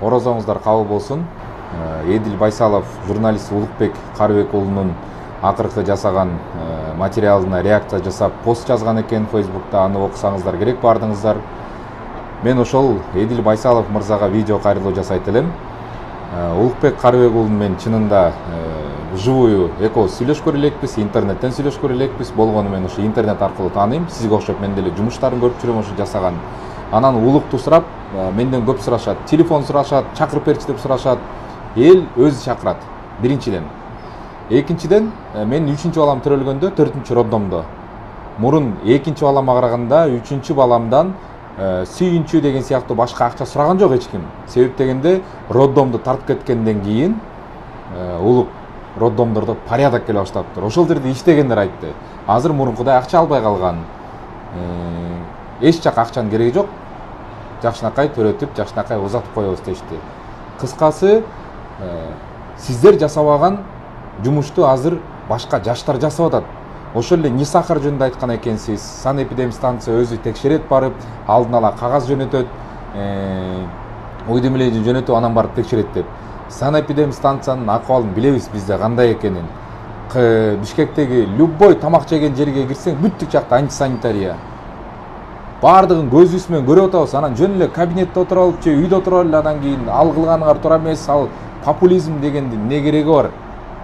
Орозоңуздар кабыл болсун. Эдил Байсалов журналист Улукбек Карыбек уулунун акыркы жасаган материалына реакция жасап пост жазган экен Facebook'та. Аны окусаңыздар керек бардыңыздар. Мен ошол Эдил Байсалов мырзага видео кайрылуу жасайт элем. Улукбек Карыбек уулун мен чынында живую экөөбүз сүйлөшкөр элекпиз, интернеттен сүйлөшкөр элекпиз. Болгону мен ошо интернет аркылуу тааныйм. Сизге окшоп мен деле жумуштарын көрүп жүрөм ошо жасаган. Анан улукту сурап, менден көп сурашат, телефон сурашат, чакырып берчи деп сурашат. Эл өзү чакырат. Биринчиден. Экинчиден, мен 3-чү балам төрөлгөндө 4-чү роддомдо. Мурун 2-чи балама караганда 3-чү баламдан сүйүнчү деген сыяктуу башка акча сураган жок эч ким. Себеп дегенде роддомду тартып кеткенден кийин улук роддомдордо порядок келе баштаптыр. Ошол жерде иштегендер айтты. Азыр мурункудай акча албай калган. Эч жак акчанын кереги жок. Жакшынакай төрөтүп, жакшынакай узатып коебуз дешти. Кыскасы, сиздер жасабаган жумушту азыр башка жаштар жасап атат. Ошол эле Нисахар жөнүндө айткан экенсиз. Санэпидемстанция өзү текшерет барып, алдын ала кагаз жөнөтөт, уведомление жөнөтүп, анан барып текшерет деп. Санэпидемстанциянын акыбалын билебиз бизде кандай экенин. Бишкектеги любой тамак жеген жерге кирсең, бүттүк жакта антисанитария. Бардыгын көзүбүз менен көрүп атабыз. Анан жөн эле кабинетте отуруп алып, же үйдө отуруп алып, анан кийин ал кылганыңар туура эмес, ал популизм дегендин эмне кереги бар?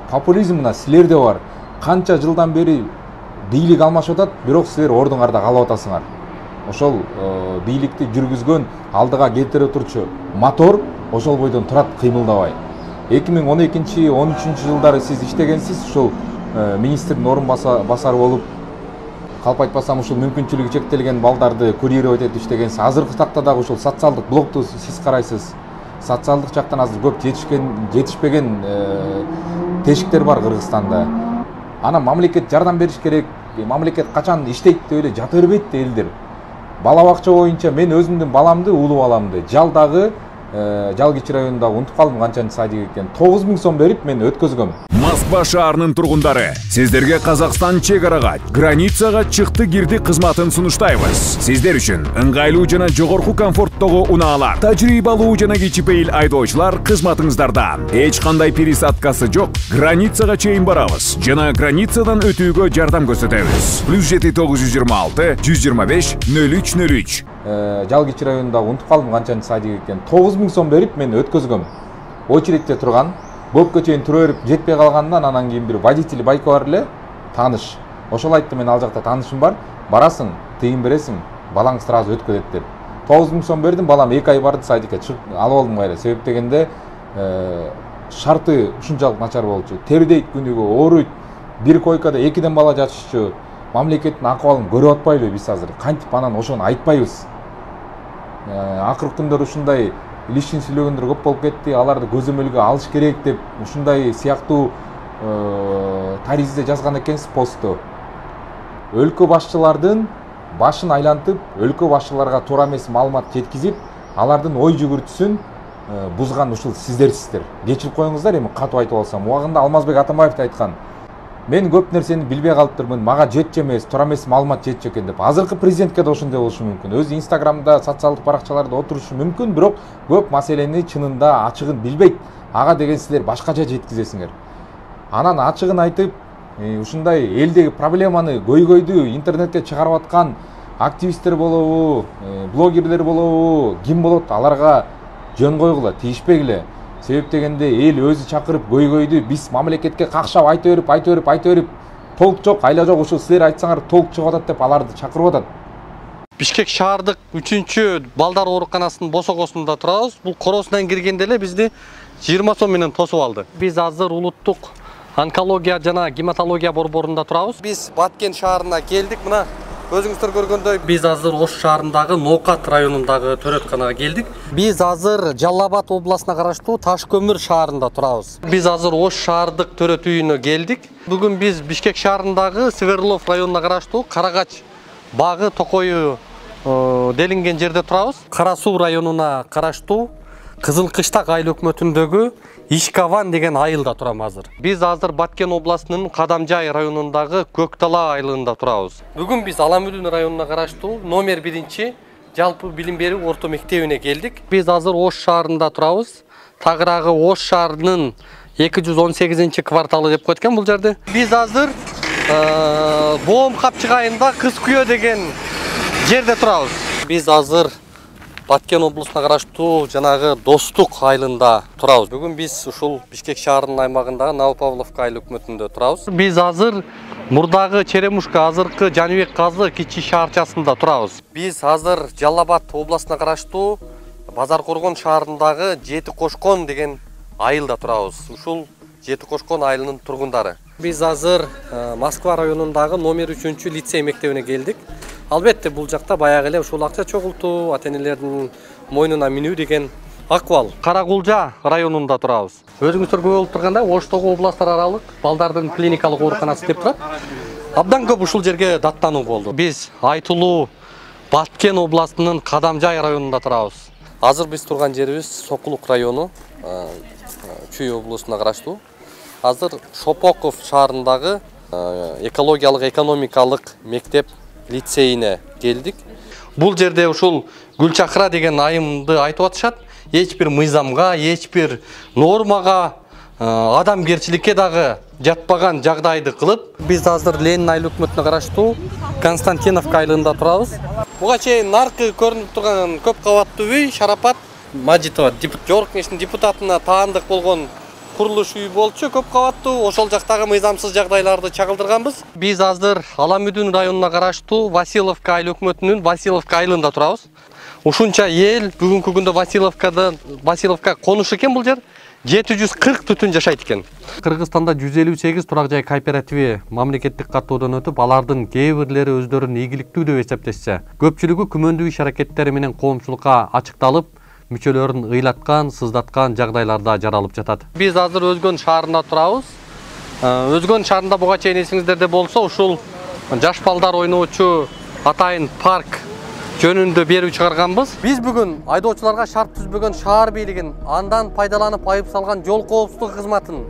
Популизм мына силерде бар. Канча жылдан бери бийлик алмашып атат, бирок силер ордуңарда калып атасыңар. Ошол бийликти жүргүзгөн, алдыга келтире турчу мотор ошол бойдон турат, кыймылдабай. 2012-13 жылдары сиз иштегенсиз, ушул министрдин орун басары болуп, калп айтпасам ушул мүмкүнчүлүгү чектелген балдарды курировать этип иштегенсиз. Азыркы такта дагы ушул социалдык блокту сиз карайсыз. Социалдык жактан азыр көп жетишпеген тешиктер бар Кыргызстанда. Ана мамлекет жардам бериш керек. Мамлекет качан иштейт деп эле жата бербейт да элдер. Бала бакча боюнча мен өзүмдүн баламды, улуу баламды Жалдагы Жалгич районундагы унутуп калдым канчанчы садик экен. 9000 сом берип мен өткөзгөм. Москва шаарынын тургундары, сиздерге Казакстан чек-арага, границага чыкты кирди кызматын сунуштайбыз. Сиздер үчүн ыңгайлуу жана жогорку комфорттогу унаалар, тажрыйбалуу жана кичипейил айдоочулар кызматыңыздарда. Эч кандай пересадкасы жок, границага чейин барабыз жана границадан өтүүгө жардам көрсөтөбүз. +7 926 125 0303. Жалгич районундагы унутуп калдым канчанчы садик экен. 9000 сом берип мен өткөзгөм. Очередте турган. Бопко чейин тура берип жетпей калгандан анан кийин бир водитель байкы бар эле, тааныш. Ошол айтты, мен ал жакта таанышым бар, барасың, тыйын бересиң, балаң сразу өткөзөт деп. 9000 сом бердим, балам 2 ай барды, садикке чыгып алып алдым кайра. Себеп дегенде шарты ушунчалык начар болчу. Тердейт күнүгө, ооруйт. Бир койкада 2ден бала жатышчу. Мамлекеттин акыбалын көрүп атпайлыбы биз азыр? Кантип анан ошону айтпайбыз? Акыркы күндөр ушундай илишин сүйлөгөндөр көп болуп кетти. Аларды көзөмөлгө алыш керек деп ушундай сыяктуу таризде жазган экенсиз посту. Өлкө башчылардын башын айлантып, өлкө башчыларга туура эмес маалымат жеткизип, алардын ой жүгүртүүсүн бузган ушул сиздерсиздер. Кечирип коюңуздар, эми катуу айтып алсам. Убагында Алмазбек Атамбаев айткан: "Мен көп нерсени билбей калыптырмын, мага жетчү эмес, туура эмес маалымат жетчү экен" деп. Азыркы президентке да ошондой болушу мүмкүн. Өзү Инстаграмда, социалдык баракчаларда отурушу мүмкүн, бирок көп маселени чынында ачыгын билбейт. Ага деген силер башкача жеткизесиңер. Анан ачыгын айтып, ушундай элдеги проблеманы, көйгөйдү интернетке чыгарып аткан активисттер болобу, блогерлер болобу, ким болот, аларга жөн койгула, тийишпегиле. Себеп дегенде эл өзү чакырып көйгөйдү биз мамлекетке какшап айта берип, толк жок, айла жок, ушул силер айтсаңар толк чыгып атат деп аларды чакырып атат. Бишкек шаардык 3-чү балдар ооруканасынын босогосунда турабыз. Бул коросунан киргенде эле бизди 20 сом менен тосуп алды. Биз азыр улуттук онкология жана гематология борборунда турабыз. Биз Баткен шаарына келдик. Мына өзүңүздөр көргөндөй биз азыр Ош шаарындагы Ноокат районундагы төрөтканага келдик. Биз азыр Жалал Абад областына караштуу Таш көмүр шаарында турабыз. Биз азыр Ош шаардык төрөт үйүнө келдик. Бүгүн биз Бишкек шаарындагы Свердлов районуна караштуу Карагач багы токою делинген жерде турабыз. Кара Суу районуна караштуу Кызыл Кыштак айыл өкмөтүндөгү Ишкаван деген айылда турам азыр. Биз азыр Баткен областынын Кадамжай районундагы Көктала айылында турабыз. Бүгүн биз Аламүлүн районуна караштуу номер 1 жалпы билим берүү орто мектебине келдик. Биз азыр Ош шаарында турабыз. Тагыраагы Ош шаарынын 218-кварталы деп коет экен бул жерде. Биз азыр Боом Капчык айында Кыз Күйөө деген жерде турабыз. Биз азыр Баткен облусуна караштуу жанагы Достук айылында турабыз. Бүгүн биз ушул Бишкек шаарынын аймагындагы Новопавловка айыл өкмөтүндө турабыз. Биз азыр мурдагы Черемушка, азыркы Жаныбек Казы кичи шаарчасында турабыз. Биз азыр Жалал Абад областына караштуу Базар Коргон шаарындагы Жети Кошкон деген айылда турабыз. Ушул Жети Кошкон айылынын тургундары. Биз азыр Москва районундагы номер 3 лицей мектебине келдик. Албетте бул жакта баягы эле ушул акча чогултуу, ата-энелердин мойнуна минүү деген акыбал. Каракулжа районунда турабыз. Өзүңүздөр көрүп тургандай, Оштогу областтар аралык балдардын клиникалык ооруканасы деп турат. Абдан көп ушул жерге даттануу болду. Биз айтылуу Баткен областынын Кадамжай районунда турабыз. Азыр биз турган жерибиз Сокулук району, Чүй облусуна караштуу. Азыр Шопоков шаарындагы экологиялык экономикалык мектеп лицейине келдик. Бул жерде ушул Гүлчакыра деген айымды айтып атышат. Эч бир мыйзамга, эч бир нормага, адамгерчиликке дагы жатпаган жагдайды кылып, биз азыр Ленин айыл өкмөтүнө караштуу Константиновка айылында турабыз. Буга чейин наркы көрүнүп турган көп кабаттуу үй Шарапат Мажитова Жогорку Кеңештин депутатына таандык болгон курулуш үй болчу, көп кабаттуу. Ошол жактагы мыйзамсыз жагдайларды чагылдырганбыз. Биз азыр Аламүдүн районуна караштуу Василовка айыл өкмөтүнүн Василовка айылында турабыз. Ушунча эл бүгүнкү күндө Василовка конуш экен бул жер. 740 түтүн жашайт экен. Кыргызстанда 158 турак жай кооперативи мамлекеттик каттоодон өтүп, алардын кээ бирлери өздөрүн ийгиликтүү деп эсептешсе, көпчүлүгү күмөндүү иш аракеттери менен коомчулукка ачыкталып, мүчөлөрүн ыйлаткан, сыздаткан жагдайларда жаралып жатат. Биз азыр Өзгөн шаарында турабыз. Өзгөн шаарында буга чейин эсиңиздерде болсо, ушул жаш балдар ойноочу атайын парк жөнүндө берүү чыгарганбыз. Биз бүгүн айдоочуларга шарт түзбөгөн шаар бийлигин андан пайдаланып айып салган жол коопсуздугу кызматын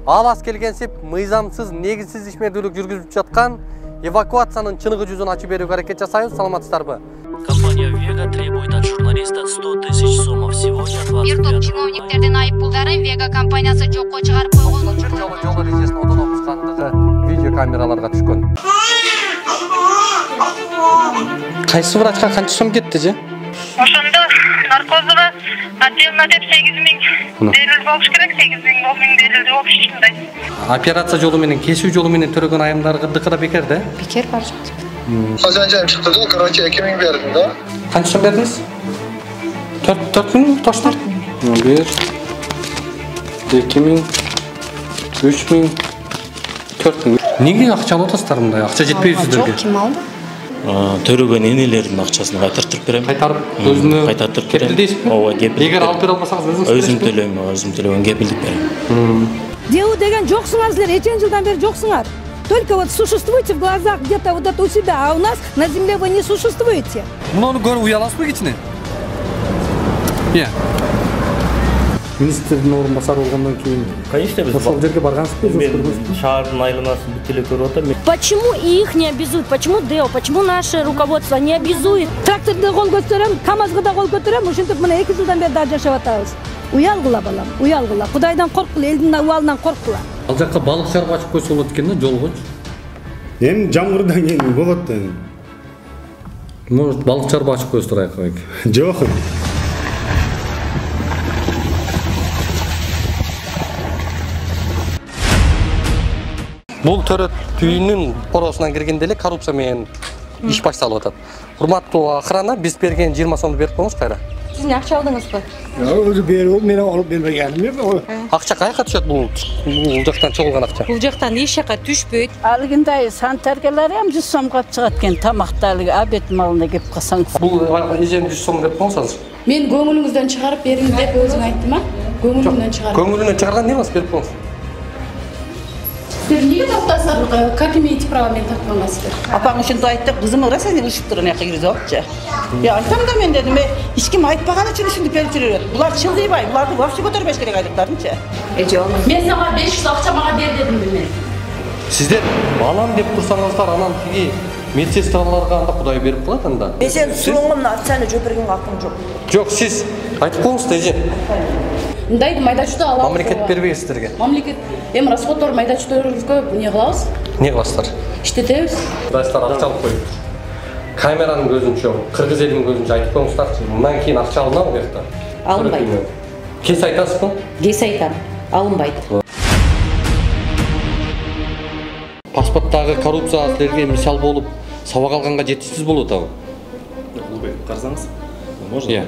алас келгенсип мыйзамсыз, негизсиз ишмердүүлүк жүргүзүп жаткан эвакуациянын чыныгы жүзүн ачып берүүгө аракет жасайбыз. Саламатсыздарбы? Компания Вега требует от журналиста 100 тысяч сомов сегодня 25. Бир топ чиновниктердин айыппулдары Вега компаниясы жокко чыгарып койгон. Жол эрежесин одон бузгандыгы видео камераларга түшкөн. Кайсы врачка канча сом кетти же? Ошондо наркозго отдельно деп 8.000 берилип болуш керек, 8.000 берилди общий. Операция жолу менен, кесүү жолу менен төрөгөн айымдардыкы да бекер да? Бекер бар жок. Казанжан чыкты да, короче 2.000 бердим да. Канча сом бердиңиз? 4.000 точно? 1 2.000 3.000 4.000. Неге акча алып атасыздар мындай? Акча жетпейби сиздерге? Жок, ким алды? Төрөгөн энелердин акчасын кайтартып берем. Кайтарып өзүнө кайтартып берем. Ооба, кепилдик. Эгер алып бере албасаңыз өзүм төлөйм, өзүм төлөгөн кепилдик берем. Деу деген жоксуңар силер, эчен жылдан бери жоксуңар. Только вот существуете в глазах где-то вот это у себя, а у нас на земле вы не существуете. Муну көрүп уяласызбы кичине? Министрдин орун басары болгондон кийин конечно биз ошол жерге баргансызбы? Шаардын айланасын бүт эле көрүп атам. Почему их не обязуют? Почему ДЭО? Почему наше руководство не обязует? Тракторду кол көтөрөм, КамАЗга да кол көтөрөм, ошентип мына 2 жылдан бери да жашап атабыз. Уялгыла балам, уялгыла. Кудайдан корккула, элдин абалынан корккула. Ал жакка балык чарып ачып койсо болот экен да, жолгочу. Эми жамгырдан кийин болот да. Может, балык чарып ачып койсо турайык. Жок. Бул төрөт үйүнүн коросунан киргенде эле коррупция менен иш башталып атат. Урматтуу охрана, биз берген 20 сомду берип коюңуз кайра. Сиз не акча алдыңызбы? Өзү берип, мен алып бербегенмин. Акча каяка түшөт бул жактан чогулган акча? Бул жактан эч жака түшпөйт. Алгындай санитаркалар ham 100 сомго чыгат экен, тамакталык обед малына кеп калсаң. Бул эжем 100 сом берип коюңуз азыр. Мен көңүлүңүздөн чыгарып бериңиз деп өзүң айттым а? Көңүлүңдөн чыгарып. Көңүлүнөн чыгарган не эмес, берип коюңуз. Сиздер эмнеге тартасыздар? Как имеете право мени тартканга? Апаң ушинтип айтты, кызым ырас сени ышып турган жака киргизип алыпчы. Я айтам да мен дедим, эч ким айтпаган үчүн ушинтип берип жүрөт. Булар чылдыйбай, буларды вообще көтөрбөш керек айлыктардынчы. Жок. Мен сага 500 акча мага бер дедим мен. Сиздер балам деп турсаңыздар, анан тиги Медсестраларга анда Кудай берип калат анда. Мен сен суроңумун акчаны жөбөргөнгө акым жок. Жок, сиз айтып коюңуз эже. Мындайды майда-чүйдө алабыз. Мамлекет бербейт сиздерге. Мамлекет эми расходдор майда-чүйдөрүбүзгө эмне кылабыз? Не кыласыздар? Иштетебиз. Дайстар акча алып коюп. Камеранын көзүнчө, кыргыз элинин көзүнчө айтып коюңуздарчы. Мындан кийин акча алынабы бу жакта? Алынбайт. Кес айтасызбы? Кес айтам. Алынбайт. Паспорттагы коррупция силерге мисал болуп, сабак алганга жетишсиз болуп атабы? Карасаңыз, можно? Иә.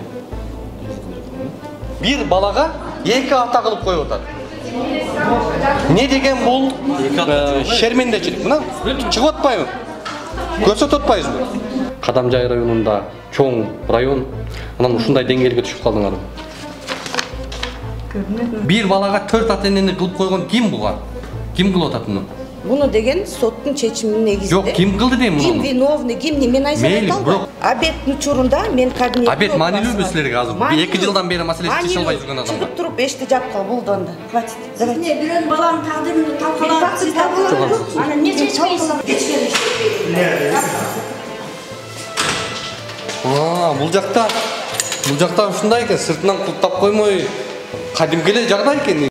Бир балага 2 ата кылып коюп атат. Не деген бул шермендечилик? Мына чыгып атпайбы? Көрсөтүп атпайбызбы? Кадамжай районунда чоң район, анан ушундай деңгээлге түшүп калдыңарбы? Бир балага 4 ата-энени кылып койгон ким буга? Ким кылып атат муну? Буну деген соттун чечиминин негизинде. Жок, ким кылды дейм муну? Ким виновный, ким не мен айтам. Абет учурунда мен кабинет. Абет маанилүүбү силерге азыр? 2 жылдан бери маселени чече албай жүргөн адам. Чыгып туруп эшикти жапкан булдонду. Хватит. Давай. Не, бирөөнүн баланын тагдырын талкалап, сиз талкалап. Ана эмне чечпейсиз? Бул жакта ушундай экен, сыртынан куттап коймой, кадимки эле жагдай экен.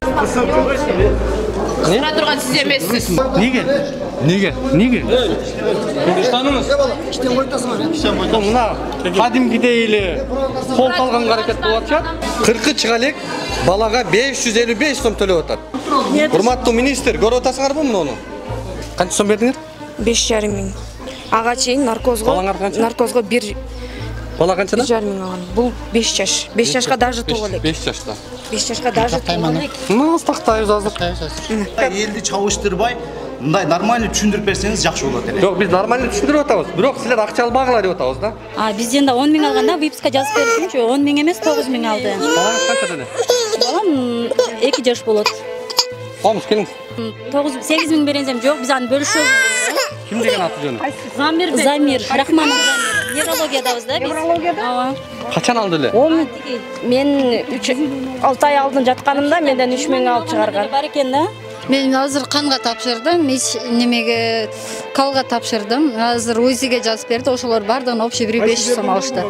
Сура турган сиз эмессиз. Неге? Кыргызстаныңыз? İşten koytasыңар. Мына кадимкидей эле кол талганга аракет болуп атат. 40 чыга элек балага 555 сом төлөп атат. Урматтуу министр, көрүп атасыңарбы муну? Канча сом бердиңер? 5,5 миң. Ага чейин наркозго 1. Бала канча? 1,5 миң алган. Бул 5 жаш. 5 жашка даже толо элек. 5 жашта. 5 жашка даже толо элек. Нас тактайбыз азыр. Элди чабыштырбай, мындай нормально түшүндүрүп берсеңиз жакшы болот эле. Жок, биз нормально түшүндүрүп атабыз. Бирок силер акча албагыла деп атабыз да. Бизден да 10 миң алганда выписка жазып беришинчи 10 миң эмес 9 миң алды. Балаңыз канча деле? Балам 2 жаш болот. Комуз келиңиз. 8 миң беренсем жок, биз аны бөлүшөбүз. Ким деген аты жөнү? Замир, Рахманов Замир. Неврологиядабыз да биз. Неврологияда? Ооба. Качан алды эле? Мен 6 ай алдын жатканымда менден 3 миң алып чыгарган. Бар экен да. Мен азыр канга тапшырдым, немеге калга тапшырдым. Азыр УЗИге жазып берди, ошолор бардыгын общий бир 500 сом алышты.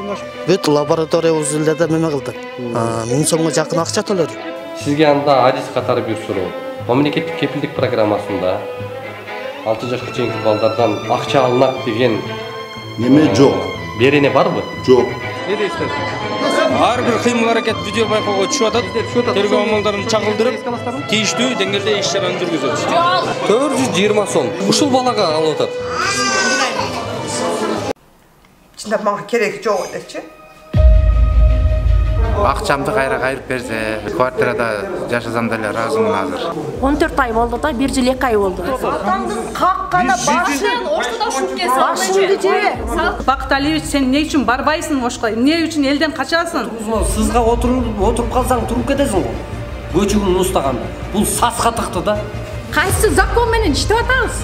Бүт лаборатория узулдерде неме кылдык. 1000 сомго жакын акча төлөдүк. Сизге анда адис катары бир суроо. Мамлекеттик кепилдик программасында 6 жашка чейинки балдардан акча алынат деген неме жок. Берене барбы? Жок. Не дейсиз? Ар бир кыймыл-аракет видео байкоого түшүп атат. Тергөө амалдарын чагылдырып, тийиштүү деңгээлде иш чараны жүргүзөбүз. 420 сом. Ушул балага алып атат. Чындап мага кереги жок элечи. Акчамды кайра кайрып берсе, квартирада жашасам деле ыраазымын азыр. 14 ай болду да, 1 жыл 2 ай болду. Каккана башын оштуда ушуп келсе. Башыңды же. Бакыт Алиевич, сен не үчүн барбайсың ошко? Эмне үчүн элден качасың? Сызга отуруп калсаң туруп кетесиң го. Көчөгүн устаганда. Бул саска тыкты да. Кайсы закон менен иштеп атабыз?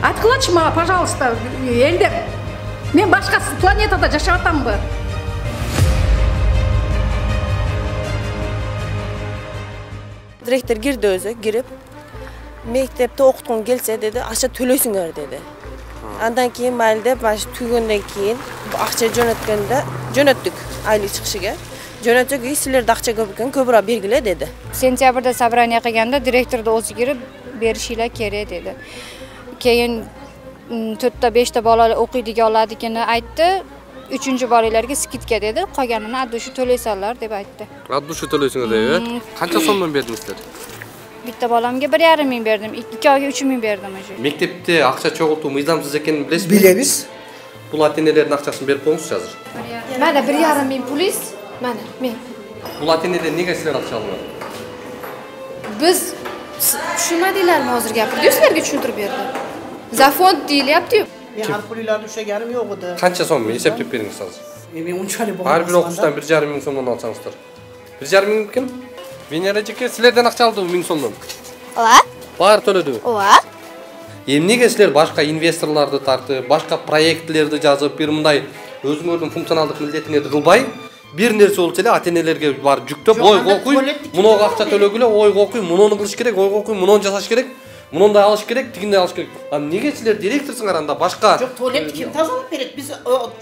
Айткылачы мага, пожалуйста, элден. Мен башка планетада жашап атамбы? Директор кирди өзү, кирип мектепте окуткун келсе деди, акча төлөйсүңөр деди. Андан кийин майыл деп, түгөндөн кийин акча жөнөттүк айлык чыгышыга. Жөнөтөк силерде акча көп экен, көбүрөөк бергиле деди. Сентябрда собрание кылганда директорду өзү кирип беришиле керек деди. Кийин 4-5 бала окуй деген алады экени айтты. 3-cü балаларга скидка деди, калганын от души төлөй салар деп айтты. От души төлөйсүңөр деп, Канча сомдон бердиңиздер? Битте баламга 1,5 миң бердим, 2-га 3 миң бердим уже. Мектепте акча чогултуу мыйзамсыз экенин билесизби? Билебиз. Бул ата-энелердин акчасын берип коюңузчу азыр. Мана 1,5 миң пулис, мана мен. Бул ата-энеден неге силер акча албайсыңар? Биз түшүнмөдүлөрмү азыр гапырды, силерге түшүндүрүп берди. За фонд дейиляпты. Men harpulilar düşegenim yok idi. Kança son mu? Есептеп бериңиz азыр. Men unchalik bo'lmasa. Har bir o'quvchidan 1,5 ming so'mdan olsangizlar. 1,5 ming kim? Venera aka sizlardan ақша aldı 1000 so'mdan. Ооба. Баары төлөдү. Ооба. Эмнеге силер башка инвесторларды тартып, башка проектлерди жазып, бир мындай өзүңөрдүн функционалдык милдетиңерди кылбай, бир нерсе болсо эле ата-энелерге барып жүктөп, ойго окуй, мунуга акча төлөгүлө, ойго окуй, мунуну кылыш керек, ойго окуй, мунуну жасаш керек. Мындай алыш керек, тигиндей алыш керек. Неге силер директорсуңар анда башка? Жок, туалетти ким тазалап берет? Биз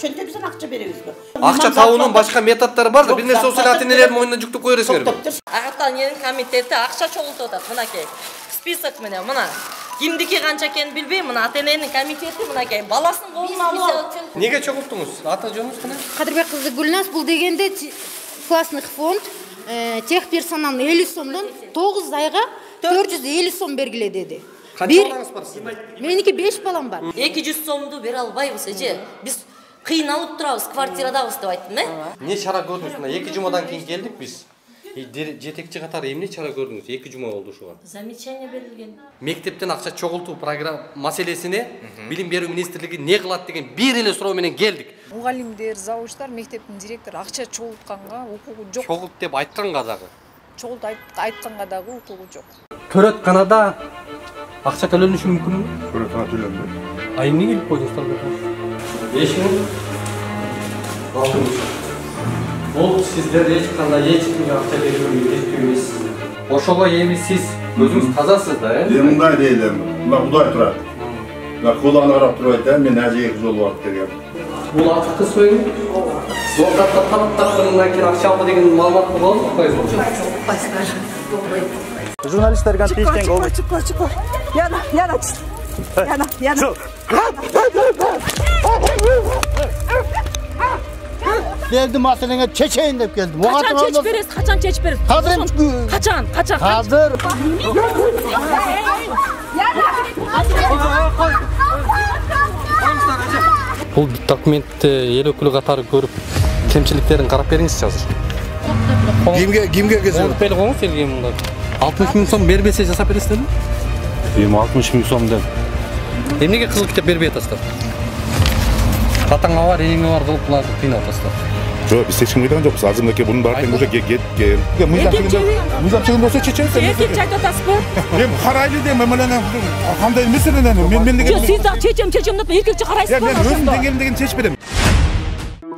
чөнтөбүздөн акча беребизби? Акча табуунун башка методдору бар да, бир нерсе болсо ата-энелердин мойнуна жүктөп кое бересиңерби? Агартанын комитети акча чогултуп атат, мынакей. Список менен мына. Кимдики канча экенин билбейм, мына ата-эненин комитети мынакей. Баласынын колуна алып. Неге чогулттуңуз? Ата жөнүңүз кана? Кадырбек кызы Гүлназ, бул дегенде классный фонд техперсоналдын 50 сомдон 9 айга 450 сом бергиле деди. Канча балаңыз бар сиздин? Меники 5 балам бар. 200 сомду бере албайбыз эже. Биз кыйналып турабыз, квартирадабыз деп айттым, Не чара көрдүңүз? Мына 2 жумадан кийин келдик биз. Жетекчи катары эмне чара көрдүңүз? 2 жума болду ушуга. Замечание берилген. Мектептен акча чогултуу программа маселесине Билим берүү министрлиги не кылат деген бир эле суроо менен келдик. Мугалимдер, завучтар, мектептин директору акча чогултканга укугу жок. Чогулт деп айтканга дагы. Чогулт айтканга дагы укугу жок. Төрөтканада акча төлөнүшү мүмкүнбү? Төрөткана төлөнбөйт. А эмне келип койдуңуздар? 5 миң. Бул сиздер эч кимге акча берүүнү керектүү эмес. Ошого эми сиз өзүңүз тазасыз да, Мындай дейлем. Мына Кудай турат. Мына Кудайга карап турайт да, мен ажеги жол барып келгем. Бул акча сөйгү. Сол катта таптакырынан кийин акча алды деген маалымат болду, укпайсызбы? Укпайсыздар. Журналисттерге антиштен кол. Чыкла. Яна. Geldim masalene çeçeyin deyip geldim. Kaçan çeç veririz, kaçan çeç veririz. Kaçan. Hazır. Бул документти эл өкүлү катары көрүп, кемчиликтерин карап бериңизчи азыр. Кимге кезип? Бел коңуз элге мында. 60 миң сом бербесе жасап бересиздерби? Эми 60 миң сом деп. Эмнеге кызыл китеп бербей атасыздар? Татаңа бар, эңе бар кылып буларды кыйнап атасыздар. Жок, биз эч ким кыйнаган жокпуз. Азыр мынакей бунун баары уже кеткен. Мыйзам чегинде болсо чечесиз. Эркекче айтып атасызбы? Эми карайлы дейм, мына кандай меселени мен деген. Жок, сиз да чечем деп эркекче карайсызбы? Мен өзүм деңгээлимден чечип берем.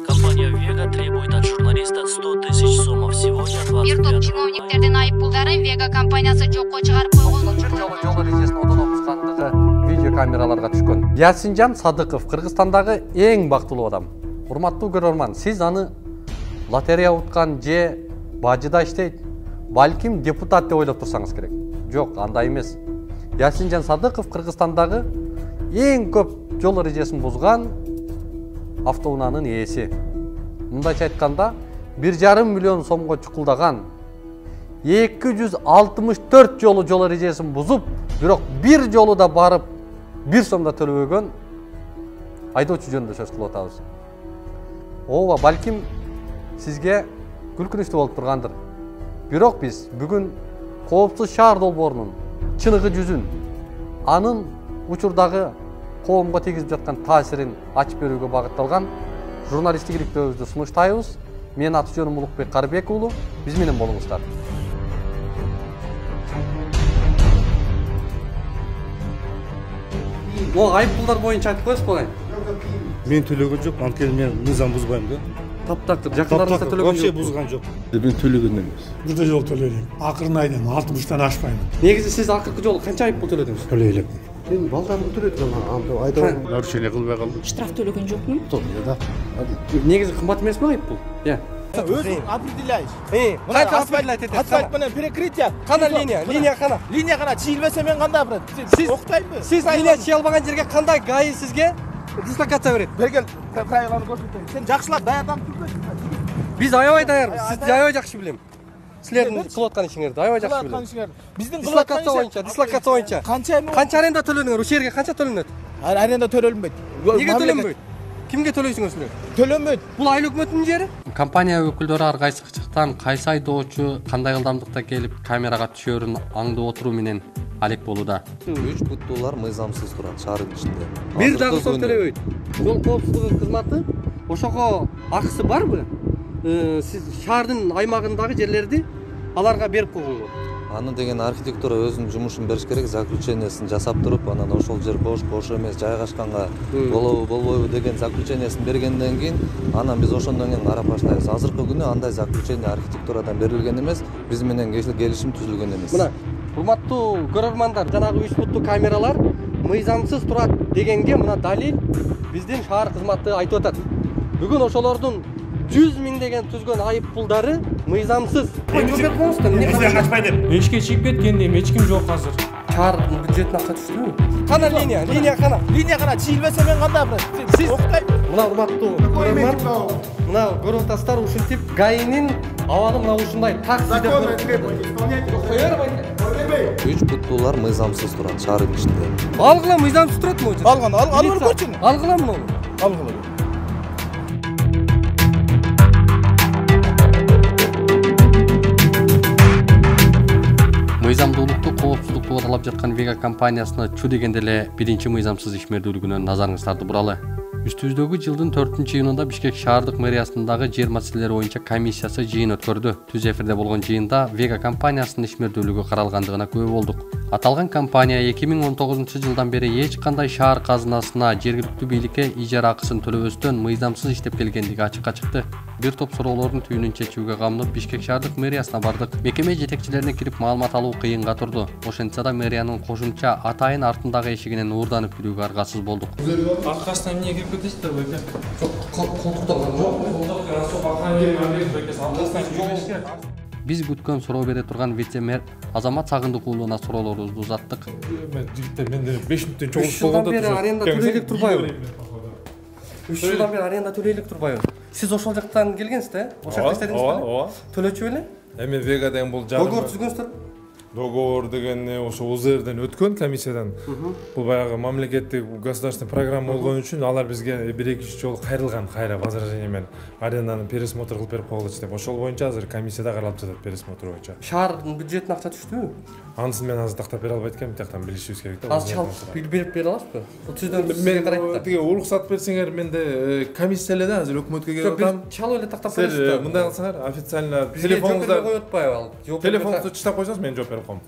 Компания Вега требует от журналиста 100 тысяч сомов сегодня 25. Бир топ чиновниктердин айыппулдарын Вега компаниясы жокко чыгарып койгон. Жол эрежесин одон окускандыгы видео камераларга түшкөн. Ясинжан Садыков Кыргызстандагы эң бактылуу адам. Урматтуу көрөрман, сиз аны лотерея уткан же бажыда иштейт, балким депутат деп ойлоп турсаңыз керек. Жок, андай эмес. Ясинжан Садыков Кыргызстандагы эң көп жол эрежесин бузган автоунаанын ээси. Мындайча айтканда 1,5 миллион сомго чукулдаган 264 жолу жол эрежесин бузуп, бирок бир жолу да барып 1 сом да төлөбөгөн айдоочу жөнүндө сөз кылып атабыз. Ооба, балким сизге күлкүнүчтүү болуп тургандыр. Бирок биз бүгүн коопсуз шаар долбоорунун чыныгы жүзүн, анын учурдагы коомго тийгизип жаткан таасирин ачып берүүгө багытталган журналисттик иликтөөбүздү сунуштайбыз. Менин аты жөнүм Улукбек Карыбек уулу. Биз менен болуңуздар. О, айыппулдар боюнча айтып коесуз бугай. Мен төлөгөн жок, анткени мен мыйзам бузбайм да. Таптакыр, жакындарыңызда төлөгөн жок. Вообще бузган жок. Мен төлөгөн эмес. Бирде жол төлөйм. Акырын айдым, 60тан ашпайм. Негизи сиз акыркы жолу канча айыппул төлөдүңүз? Төлөй элек. Мен балдарымды төлөдүм, айда Нарушение кылбай калдым. Штраф төлөгөн жокмун? Да. Негизи кымбат эмесби айыппул? Өзүң определяйсың. Мына асфальт менен перекрытие. Кана линия кана. Линия кана чийилбесе мен кандай апарат? Сиз октойбу? Сиз линия чийе албаган жерге кандай ГАИ сизге дислокация берет? Бергел правиланы көрсөтөйүн. Сен жакшылап даярданып турбайсың. Биз аябай даярбыз. Сизди аябай жакшы билем. Силердин кылып аткан ишиңерди аябай жакшы билем. Биздин дислокация боюнча. Канча аренда төлөнөңөр? Ушул жерге канча төлөнөт? Аренда төлөнбөйт. Неге төлөнбөйт? Кимге төлөйсүңөр силер? Төлөнбөйт. Бул айыл өкмөттүн жери. Компания өкүлдөрү ар кайсы кычыктан кайсы айдоочу кандай ылдамдыкта келип камерага түшөрүн аңдып отуруу менен алек болууда. 3 буттуулар мыйзамсыз турат шаардын ичинде. Бир дагы сом төлөбөйт. Жол коопсуздугу кызматы ошого акысы барбы? Сиз шаардын аймагындагы жерлерди аларга берип койгонго. Аны деген архитектура өзүнүн жумушун бериш керек, заключениесин жасап туруп, анан ошол жер бош эмес, жайгашканга болобу, болбойбу деген заключениесин бергенден кийин, анан биз ошондон кийин карап баштайбыз. Азыркы күнү андай заключение архитектурадан берилген эмес, биз менен келишим түзүлгөн эмес. Мына Урматтуу көрөрмандар, жанагы 3 буттуу камералар мыйзамсыз турат дегенге мына далил биздин шаар кызматы айтып атат. Бүгүн ошолордун 100 миңдеген түзгөн айып пулдары мыйзамсыз. Жобек болсун, эмне качпай деп. Эшке чыгып кеткен дейм, эч ким жок азыр. Шаар бюджетине акча түштүбү? Кана линия кана. Линия кана чийилбесе мен кандай бир сиз мына урматтуу көрөрман, мына көрүп атасыздар, ушинтип ГАИнин абалы мына ушундай таксиде Үч буттуулар мыйзамсыз турат шаардын ичинде. Алгыла мыйзамсыз туратмы? Алгыла көрчүң. Алгыла муну. Алгыла. Мыйзамдуулукту коопсуздукту каалап жаткан Вега компаниясына чу дегенде эле биринчи мыйзамсыз ишмердүүлүгүнө назарыңыздарды буралы. Үстүбүздөгү жылдын 4-июнунда Бишкек шаардык мэриясындагы жер маселелери боюнча комиссиясы жыйын өткөрдү. Түз эфирде болгон жыйында Вега компаниясынын ишмердүүлүгү каралгандыгына күбө болдук. Аталган компания 2019 жылдан бери эч кандай шаар казынасына жергиликтүү бийликке ижара акысын төлөбөстөн мыйзамсыз иштеп келгендиги ачыкка чыкты. Бир топ суроолордун түйүнүн чечүүгө камынып Бишкек шаардык мэриясына бардык. Мекеме жетекчилерине кирип маалымат алуу кыйынга турду. Ошентсе да мэриянын кошумча атайын артындагы эшигинен уурданып кирүүгө аргасыз болдук. Аркасынан эмне кирип кетесиздер беке? Колтуктан Биз күткөн суроо бере турган вице-мэр Азамат Сагындык уулуна суроолорубузду узаттык. Мен жигиттер менде 5 мүнөттөн чогуу болгондо бери аренда төлөйлүк турбайбы? 3 жылдан бери аренда төлөйлүк турбайбы? Сиз ошол жактан келгенсиз да? Ошол жакта иштедиңиз беле? Ооба. Төлөчү беле? Эми Вега деген бул жарым. Договор түзгөнсүздөр? Договор деген ошо УЗРден өткөн комиссиядан. Бул баягы мамлекеттик государственный программа болгон үчүн алар бизге 1-2 жолу кайрылган, кайра возражение менен аренданы пересмотр кылып берип койгулачы деп. Ошол боюнча азыр комиссияда каралып жатат пересмотр боюнча. Шаардын бюджетине акча түштүбү? Анысын мен азыр тактап бере албайт экенмин, тактан билишибиз керек да. Азыр чалып берип бере аласызбы? Бул түздөн сизге карайт да. Тиги уруксат берсеңер менде комиссия эле да, азыр өкмөткө келип атам. Чалып эле тактап бересиз да. Мындай кылсаңар, официально телефонуңузда коюп атпайбы ал? Телефонуңузду чыштап койсоңуз мен жооп берип коем.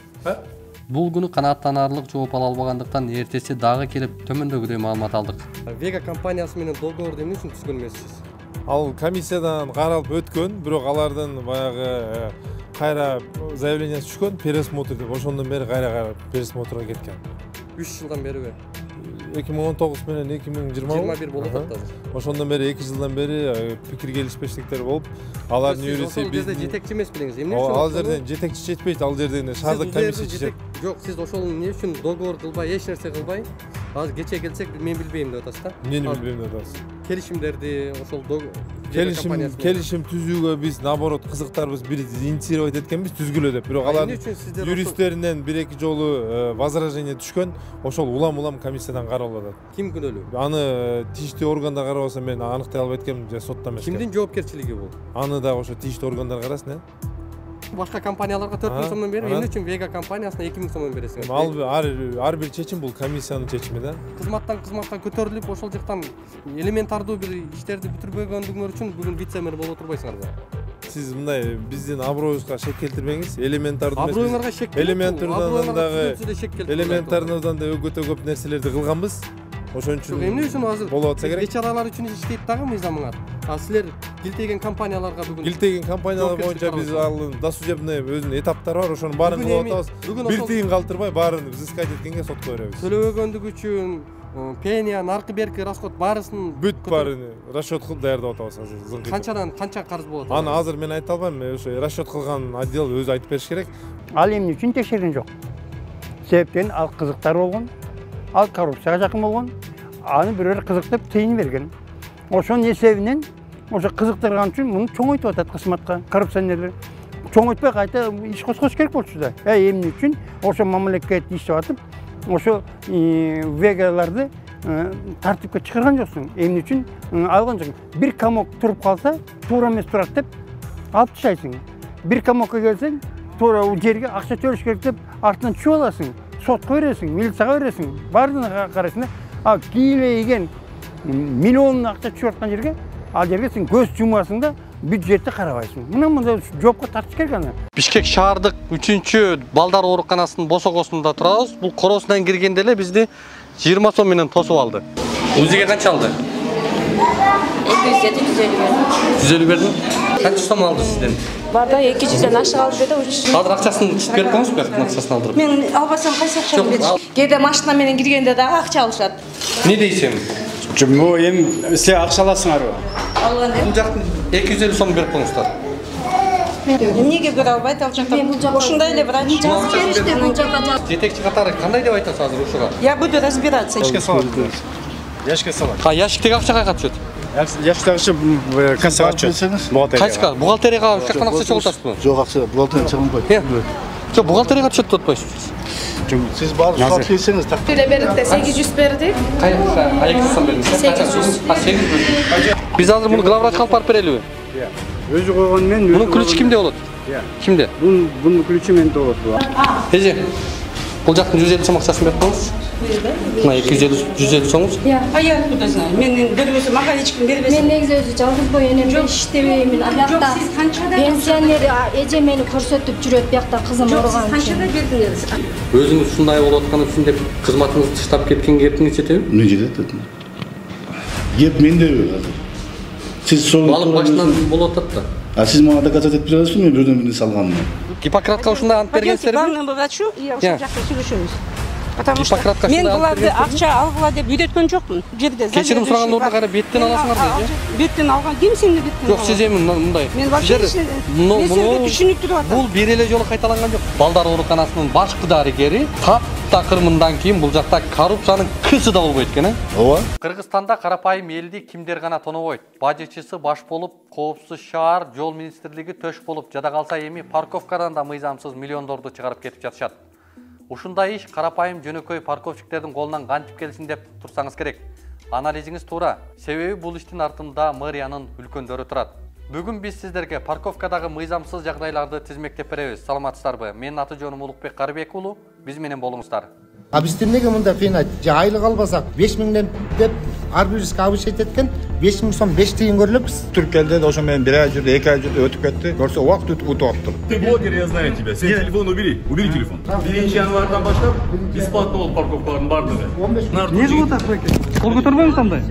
Бул күнү канааттанарлык жооп ала албагандыктан эртеси дагы келип төмөндөгүдөй маалымат алдык. Вега компаниясы менен договорду эмне үчүн түзгөн эмессиз? Ал комиссиядан каралып өткөн, бирок алардын баягы кайра заявлениясы түшкөн, пересмотр деп, ошондон бери кайра пересмотрга кеткен. 3 жылдан бериби? 2019 менен 2021 болуп атат азыр. Ошондон бери 2 жылдан бери пикир келишпештиктер болуп, алардын юриси бизде жетекчи эмес белеңиз. Эмне үчүн? Ал жерден жетекчи жетпейт, ал жерден шаардык комиссия чечет. Жок, сиз ошол эмне үчүн договор кылбай, эч нерсе кылбай, азыр кече келсек мен билбейм деп атасыз да? Эмнени билбейм деп атасыз? Келишимдерди, ошол келишим түзүүгө биз наоборот кызыктарбыз, бир инициировать эткенбиз түзгүлө деп. Бирок алар юристтеринен 1-2 жолу возражение түшкөн, ошол улам комиссиядан каралып атат. Ким күнөөлүү? Аны тийиштүү органдар карабаса мен аныктай албайт экенмин, же сотто эмес. Кимдин жоопкерчилиги бул? Аны да ошо тийиштүү органдар карасын, Башка компанияларга 4000 сомдон берип, эмне үчүн Вега компаниясына 2000 сомдон бересиңер? Ар бир чечим бул комиссиянын чечими да. Кызматтан кызматка көтөрүлүп, ошол жактан элементардуу бир иштерди бүтүрбөгөндүгүңөр үчүн бүгүн вице-мэр боло турбайсыңарбы? Сиз мындай биздин аброюбузга шек келтирбеңиз. Элементардуу аброюңарга шек келтирбеңиз. Элементарнуудан да өтө көп нерселерди кылганбыз. Ошон үчүн эмне үчүн азыр болуп атса керек. Бечаралар үчүн иштейт дагы мыйзамыңар. А силер килтеген компанияларга бүгүн килтеген компаниялар боюнча биз ал досудебный өзүнүн этаптары бар, ошонун баарын кылып атабыз. Бир тыйын калтырбай баарын взыскать эткенге сотко беребиз. Төлөбөгөндүк үчүн пения, наркы берки, расход баарысын бүт баарын расчет кылып даярдап атабыз азыр. Канчадан канча карыз болот? Аны азыр мен айта албайм, ошо расчет кылган отдел өзү айтып бериш керек. Ал эмне үчүн текшерген жок? Себептен ал кызыктар болгон, ал коррупцияга жакын болгон, аны бирөө кызыктап тыйын берген. Ошонун эсебинен ошо кызыктырган үчүн муну чоңойтуп атат кызматка коррупционерлер. Чоңойтпой кайта иш козгош керек болчу да. Эмне үчүн ошо мамлекет иштеп атып, ошо вегаларды тартипке чыгарган жоксуң. Эмне үчүн алган жоксуң? Бир комок туруп калса, туура эмес турат деп алып ташайсың. Бир комокко келсең, туура жерге акча төлөш керек деп артынан чүп аласың. Сотко бересиң, милицияга бересиң, баардыгына карайсың. А кийлейген миллион акча чүп аткан жерге, ал жерге сен көз жумасың да бюджетти карабайсың. Мындай жоопко тартыш керек аны. Бишкек шаардык 3-чү балдар ооруканасынын босогосунда турабыз. Бул коросунан киргенде эле бизди 20 сом менен тосуп алды. Өзүгө канча алды? 250 бердим. 150 бердим. Канча сом алды сизден? Бар да 200-ден ашық алып еді. Қазір ақшасын түсіп беріп қойыңыз ба? Ақшасын алдырып. Мен албасам қайсы ақшаны берші. Кейде машинамен кіргенде дағы ақша алышады. Не дейсің? Бұл енді сен ақша аласыңар ба? Алған Бұл жақтың 250 сом беріп қойыңыздар. Неге бір албайды ал жақта? Ошындай эле врач. Жетекші қатары қандай деп айтасыз қазір ушуга? Я буду разбираться. Яшке салады. Яшке салады. Ящиктегі ақша қайға түседі? Ящиктегі ақша кассаға түседі. Қайсыға? Бухгалтерияға шаққан ақша шығылтасыз ба? Жоқ, ақша бухгалтерияға шығылмайды. Жоқ, бухгалтерияға түседі деп отпайсыз. Сіз барып сұрап келсеңіз тақ. Төле бердік, 800 бердік. Қай 200 сом бердіңіз? 800. Біз қазір мұны главврач қалып барып берелі. Өзі қойғанмен... Бұның ключі кімде болады? Кімде? Бұның ключі менде болады. Еже, бұл жақтың 150 сом ақшасын беріп қойыңыз. Мына 250 сомыңыз? А я откуда знаю? Мен бербесе, маған ешкім бербесе. Мен негізі өзі жалғыз бой енем іштебеймін. Аяқта пенсионер эже мені көрсөтүп жүрөт, бияқта қызым ұрған үшін. Қаншада бердіңіз? Өзіңіз шындай болып отқан үшін деп қызматыңызды тастап кеткен кептіңіз жетеби? Мен жетеді. Еп менде сіз сол балық башынан болып отады да. Сіз маған доказать етіп бересіз мен бірден біріне салғанмын. Гиппократқа ушундай ант бергенсиздер? Главному врачу и ошол жакта сүйлөшөбүз. Потому что Гиппократқа мен буларды акча алгыла деп үйрөткөн жокмун. Жерде кечирим сураганда ордуна карап беттен аласыңар дейт. Беттен алган ким сени беттен? Жок, сиз эми мындай. Мен вообще түшүнүп туруп атам. Бул бир эле жолу кайталанган жок. Балдар ооруканасынын башкы дарыгери таптакыр мындан кийин бул жакта коррупциянын кысы да болбойт экен, э? Ооба. Кыргызстанда карапайым элди кимдер гана тонобойт. Бажычысы баш болуп, коопсуз шаар, жол министрлиги төш болуп, жада калса эми парковкадан да мыйзамсыз миллиондорду чыгарып кетип жатышат. Ушундай иш карапайым жөнөкөй парковщиктердин колунан кантип келсин деп турсаңыз керек. Анализиңиз туура. Себеби бул иштин артында мэриянын үлкөндөрү турат. Бүгүн биз сиздерге парковкадагы мыйзамсыз жагдайларды тизмектеп беребиз. Саламатсыздарбы? Менин аты жөнүм Улукбек Карыбек уулу. Биз менен болуңуздар. Биз эмнеге мында финат айлык албасак 5000 деп ар бирибизге обучать эткен 5000 сом 5 тыйын көрүлөп Түркияда ошо менен 1 ай жүрдү, 2 ай жүрдү, өтүп кетти. Көрсө убакыт өтүп атыптыр. Ты блогер, я знаю тебя. Сен телефон убери. Убери телефон. 1 январдан баштап бесплатно болуп парковкалардын бардыгы. Не болуп атат экен? Кол көтөрбөңүз андай.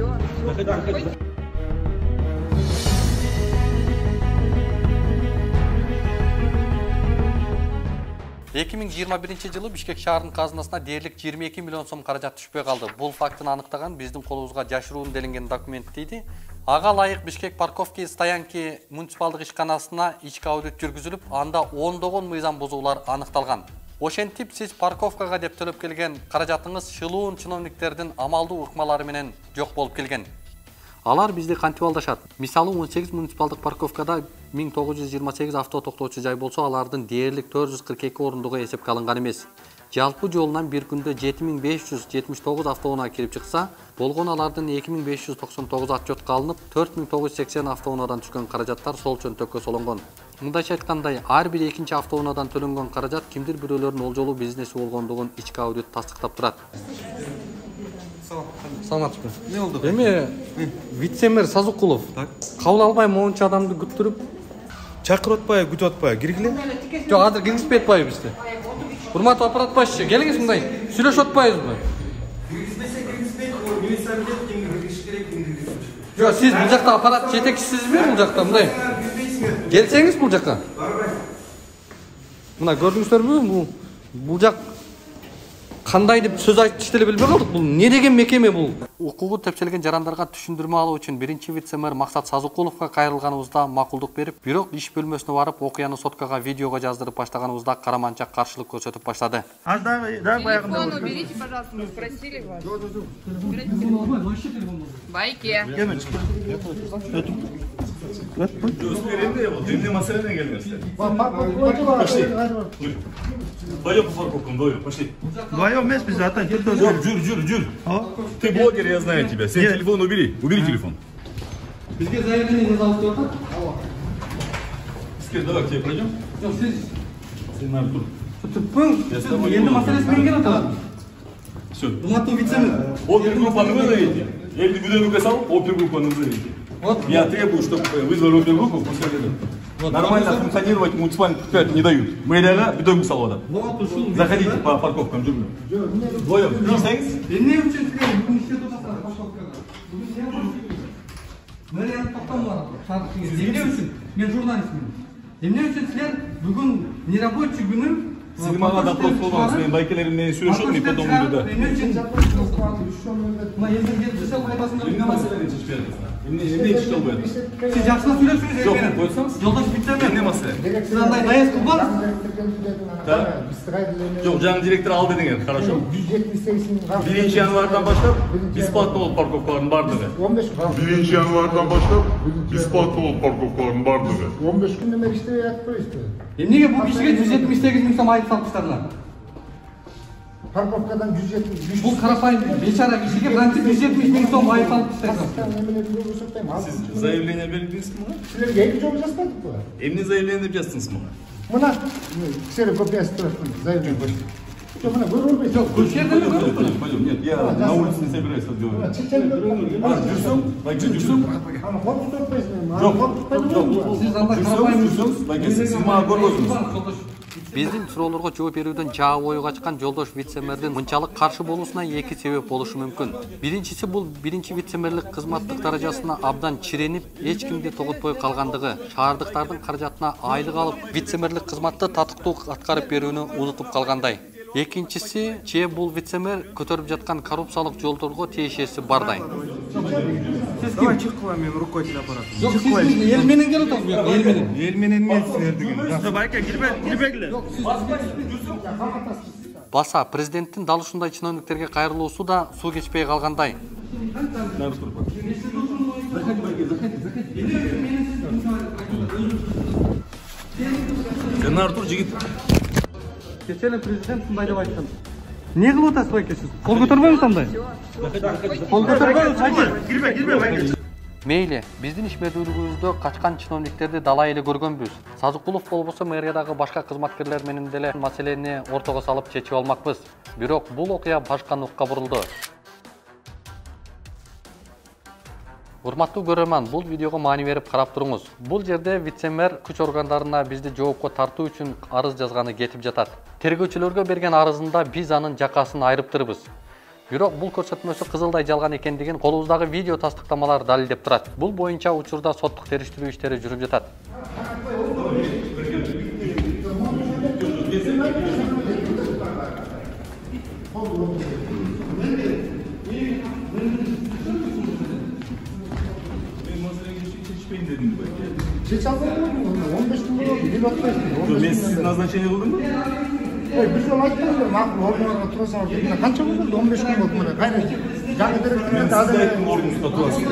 2021 жылы Бишкек шаарынын казынасына дээрлик 22 миллион сом каражат түшпөй калды. Бул фактын аныктаган биздин колубузга жашыруун делинген документ дейди. Ага ылайык Бишкек парковки стоянки муниципалдык ишканасына ички аудит жүргүзүлүп, анда ондогон мыйзам бузуулар аныкталган. Ошентип сиз парковкага деп төлөп келген каражатыңыз шылуун чиновниктердин амалдуу уркмалары менен жок болуп келген. Алар бизди кантип алдашат? Мисалы 18 муниципалдык парковкада 1928 авто токтоочу жай болсо, алардын дээрлик 442 орундугу эсепке алынган эмес. Жалпы жолунан бир күндө 7579 автоунаа кирип чыкса, болгон алардын 2599 отчетко алынып, 4980 автоунаадан түшкөн каражаттар сол чөнтөккө солонгон. Мындайча айткандай, ар бир экинчи автоунаадан төлөнгөн каражат кимдир бирөөлөрдүн олжолуу бизнеси болгондугун ички аудит тастыктап турат. Саламатсызбы? Не болду? Эми вице-мэр Сазукулов кабыл албай монча адамды күттүрүп, чакырып атпай, күтүп атпай, киргиле? Жок, азыр киргизбей атпайбы бизди. Урматтуу аппарат башчы, келиңиз мындай. Сүйлөшүп атпайбызбы? Жок, сиз бул жакта аппарат жетекчисизби бул жакта мындай? Келсеңиз бул жакка. Мына көрдүңүздөрбү? Бул жак кандай деп сөз айтышты эле билбей калдык. Бул не деген мекеме бул? Укугу тепшелген жарандарга түшүндүрмө алуу үчүн биринчи вице-мэр Максат Сазукуловго кайрылганыбызда макулдук берип, бирок иш бөлмөсүнө барып, окуяны соткага видеого жаздырып баштаганыбызда караманча каршылык көрсөтүп баштады. Телефон уберите, пожалуйста, мы спросили вас. Байке. Вдвоем по парковкам, вдвоем, пошли. Вдвоем вместе без зата. Жюр. Ты блогер, я знаю тебя. Сен телефон убери. Убери телефон. Бизге заявление не залып жатат. Скажи, давай к тебе пройдем. Сен надо тур. Енді маселесі менге атат. Все. Урматтуу вице-мэр. Опергруппаны вызовите. Элди бүдөнүккө салып, опергруппаны вызовите. Я требую, чтобы вызвали опергруппу после этого. Нормально функционировать муниципальные предприятия не дают. Мэрияга бүдөнкө салып атат. Заходите по парковкам, жүргүн. Вдвоем. Кирсеңиз? Эмне үчүн силер бүгүн иштеп атасыздар парковкада? Бүгүн мэрияны токтомдор. Эмне үчүн? Мен журналистмин. Эмне үчүн силер бүгүн нерабочий күнү Сиз мага допрос болдуңуз, мен байкелерим менен сүйлөшөм, мен потом үйдө. Эмне үчүн мына элдер келип жүрсө кайтасыңдар. Эмне маселени чечип бердиңиз? Эмне чечип албайт? Сиз жакшылап сүйлөшүңүз. Жок, койсоңуз. Жолдош Вице-мэр. Эмне маселе? Сиз андай даяс кылбаңыз. Жок, жаңы директор ал дедиңер, хорошо. 1 январдан баштап бесплатно болуп парковкалардын бардыгы. 1 январдан баштап бесплатно болуп парковкалардын бардыгы. 15 күн неме иштебей атпайсызбы? Эмнеге бул кишиге 178 миң сом айып салыптыштарlar? Парковкадан 170. Бул карапайым бечара кишиге канча 170 миң сом айып салыптыштар. Siz заявление бердиңизби мага? Силерге 2 жолу жаздык го. Эмне заявление деп жаздыңыз мага? Мына ксерокопиясы турат, заявление почта. Жок, мына көрбөйсүз. Жок, Пойдем, нет, я на улице не собираюсь разговаривать. Жүрсөң, байке жүрсөң. Сиз мага көрбөйсүңүз. Биздин суроолорго жооп берүүдөн жаа бою качкан жолдош вице-мэрдин мынчалык каршы болуусуна 2 себеп болушу мүмкүн. Биринчиси бул биринчи вице-мэрлик кызматтык даражасына абдан чиренип, эч кимди тоготпой калгандыгы, шаардыктардын каражатына айлык алып, вице-мэрлик кызматты татыктуу аткарып берүүнү унутуп калгандай. Экинчиси, бул вице-мэр көтөрүп жаткан коррупциялык жолдорго тиешеси бардай. Сиз ким чыккыла мен руководитель аппараты. Жок, сиз эл менен келип атасыз, эл менен. Эл менен мен силер деген. Жок, байка кирбегиле. Баса президенттин дал ушундай чиновниктерге кайрылуусу да суу кечпей калгандай. Сен Артур жигит. Кечене президент мындай деп айткан. Не кылып атасыз байке сиз? Кол көтөрбөңүз андай. Кол көтөрбөңүз, кирбе байке. Мейли, биздин ишмердүүлүгүбүздө качкан чиновниктерди дала эле көргөнбүз. Сазыкулов болбосо мэриядагы башка кызматкерлер менен деле маселени ортого салып чечип алмакпыз. Бирок бул окуя башка нукка бурулду. Урматтуу көрөрман, бул видеого маани берип карап туруңуз. Бул жерде вице-мэр күч органдарына бизди жоопко тартуу үчүн арыз жазганы кетип жатат. Тергөөчүлөргө берген арызында биз анын жакасын айрыптырбыз. Бирок бул көрсөтмөсү кызылдай жалган экендигин колубуздагы видео тастыктамалар далилдеп турат. Бул боюнча учурда соттук териштирүү иштери жүрүп жатат. Мен сиз назначение кылдым ба? Biz onu aytmıyoruz. Makul ordularına turasınlar. Kança oldu? 15 gün oldu bana. Kaynağı. Жаңы директормен сиздин ордуңузда турасыз.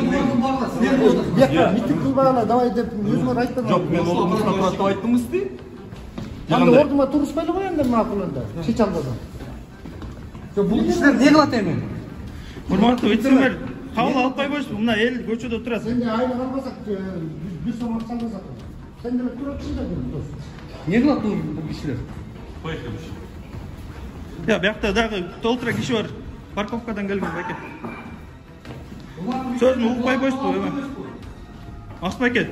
Митинг кылбагыла, давай деп өзүңөр айтпадыңар. Жок, мен ордуңузда турат деп айттыңыз ди. Анда ордума туруспайлы го энди макул энди. Чеч албадым. Бул кишилер не кылат эми? Урматтуу вице-мэр, кабыл албай койсуң, мына эл көчөдө турат. Сен де айлык албасак, бир сом акча албасак. Сен деле турасың да дос. Не кылат бул кишилер? Поехали. Я биякта дагы толтура киши бар. Парковкадан келген байке. Сөзүн укпай койсузбу эме? Ак байке.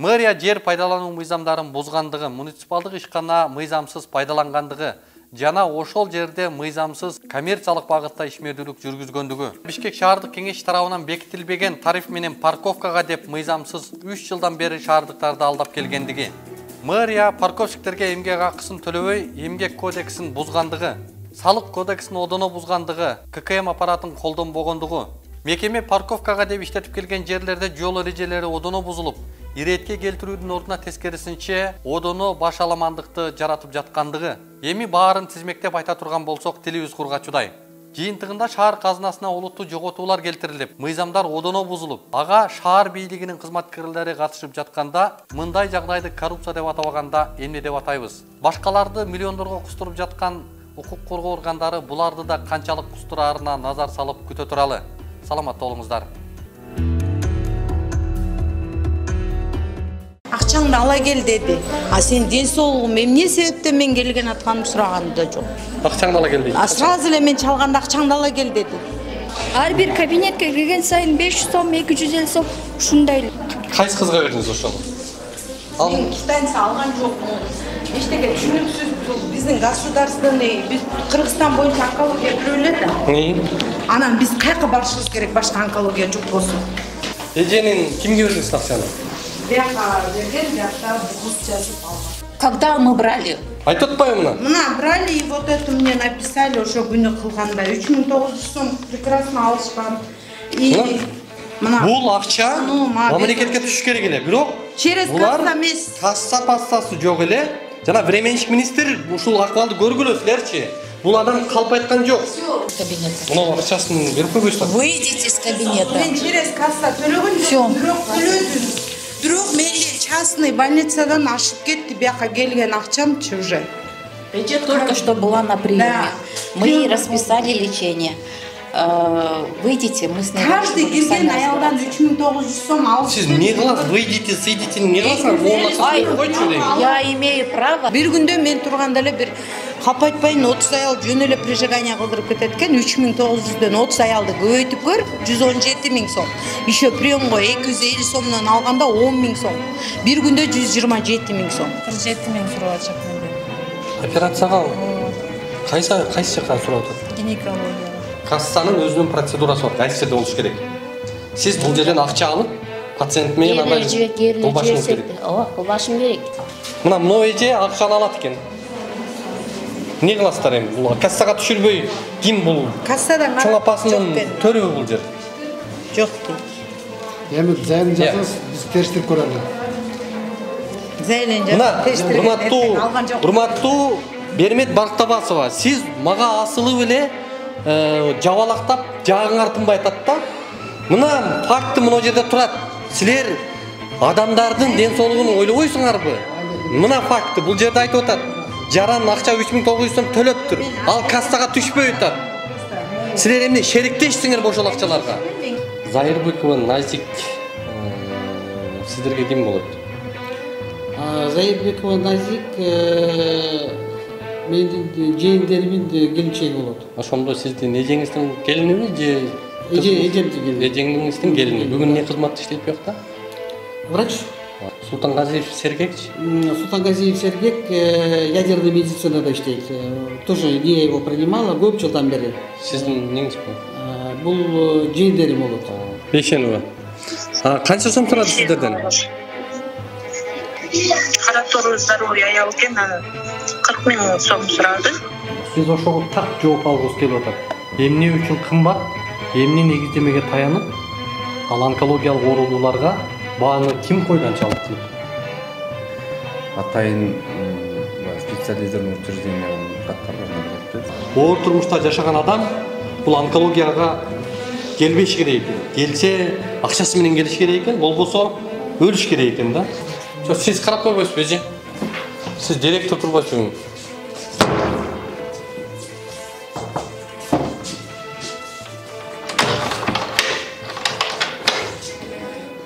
Мэрия жер пайдалануу мыйзамдарын бузгандыгы, муниципалдык ишкана мыйзамсыз пайдалангандыгы жана ошол жерде мыйзамсыз коммерциялык багытта ишмердүүлүк жүргүзгөндүгү. Бишкек шаардык кеңеш тарабынан бекитилбеген тариф менен парковкага деп мыйзамсыз 3 жылдан бери шаардыктарды алдап келгендиги. Мэрия парковщиктерге эмгек акысын төлөбөй, эмгек кодексин бузгандыгы, салык кодексин одоно бузгандыгы, ККМ аппаратын колдонбогондугу. Мекеме парковкага деп иштетип келген жерлерде жол эрежелери одоно бузулуп, иретке келтирүүдүн ордуна тескерисинче одоно баш аламандыкты жаратып жаткандыгы. Эми баарын тизмектеп айта турган болсок тилибиз кургачудай. Жыйынтыгында шаар казынасына олуттуу жоготуулар келтирилип, мыйзамдар одоно бузулуп, ага шаар бийлигинин кызматкерлери катышып жатканда, мындай жагдайды коррупция деп атабаганда эмне деп атайбыз? Башкаларды миллиондорго кустуруп жаткан укук коргоо органдары буларды да канчалык кустураарына назар салып күтө туралы. Саламатта болуңуздар. Акчаңды ала кел деди. А сен ден соолугум эмне себептен мен келген атканымды сураганы да жок. Акчаңды ала кел дейт. Сразу эле мен чалганда акчаңды ала кел деди. Ар бир кабинетке кирген сайын 500 сом, 250 сом ушундай эле. Кайсы кызга бердиңиз ошону? Мен китайца алган жокмун. Эчтеке түшүнүксүз биздин государственный, биз Кыргызстан боюнча онкология бирөө эле да. Анан биз кайка барышыбыз керек башка онкология жок болсун. Эженин кимге бердиңиз акчаны? Бияка берген, биякта бугуз жазып алган. Когда мы брали? Айтып атпайбы мына? Мына брали и вот это мне написали ошо күнү кылганда 3900 сом прекрасно алышкан. И бул акча мамлекетке түшүш керек эле, бирок через касса эмес. Касса пассасы жок эле. Жана временщик министр ушул акыбалды көргүлө силерчи. Бул адам калп айткан жок. Мына акчасын берип койбойсуздар. Выйдите из кабинета. Мен через касса төлөгөн жок. Бирок төлөдүм. Бирок менде частный больницадан ашып кетти, бияка келген акчамчы уже. Эже только что была на приеме. Мы ей расписали лечение. Выйдите, мы с ней. Каждый кирген аялдан 3900 сом алып. Сиз не кыласыз? Выйдите, сыйдите, не кыласыз? Я имею право. Бир күндө мен турганда эле бир кап айтпайын 30 аял жөн эле прижигание кылдырып кетет экен. 3900дөн 30 аялды көбөйтүп көр, 117 000 сом. Еще приемго 250 сомдон алганда 10 000 сом. Бир күндө 127 000 сом. 47 000 сурап атышат менде. Операцияга кайсы жака сурап атат? Гинекология. Кассанын өзүнүн процедурасы бар, кайсы жерде болуш керек. Сиз бул жерден акча алып, пациент менен анализ кылбашыңыз керек. Ооба, кылбашым керек. Мына мына эже акчаны алат экен. Не кыласыздар эми? Бул кассага түшүрбөй, ким бул? Кассадан чоң апасынын төрөбү бул жер. Жок дейт. Эми зайын жасаңыз, биз териштирип көрөлү. Зайын жасап урматтуу Бермет Барктабасова, сиз мага асылып эле жабалактап жаагыңар тынбай атат да. Мына факты мына жерде турат. Силер адамдардын ден соолугун ойлобойсуңарбы? Мына факты бул жерде айтып атат. Жаран акча 3900 сом төлөптүр. Ал кассага түшпөй атат. Силер эмне шериктешсиңер ошол акчаларга? Зайырбекова Назик сиздерге ким болот? Зайырбекова Назик менин жээндеримдин келинчеги болот. Ошондо сиздин эжеңиздин келиниби же эжемдин келини? Эжеңиздин келини. Бүгүн не кызматта иштейт буякта? Врач. Султангазиев Сергеевич? Султангазиев Сергей ядерной медицинада иштейт. Тоже не его принимала көп жылдан бери. Сиздин неңиз бул? Бул жээндерим болот. Бейшенова. Канча сом турат сиздерден? Характор здоровья аял экен 40 000 сом сурады. Сиз ошого так жооп алгыңыз келип атат. Эмне үчүн кымбат, эмне негиздемеге таянып, ал онкологиялык оорулууларга бааны ким койгон чалыктып? Атайын специализированный учреждениянын катталган. Оор турмушта жашаган адам бул онкологияга келбеш керек экен. Келсе, акчасы менен келиш керек экен, болбосо өлүш керек экен да. Сиз карап койбойсузбу эже? Сиз директор турбайсызбы?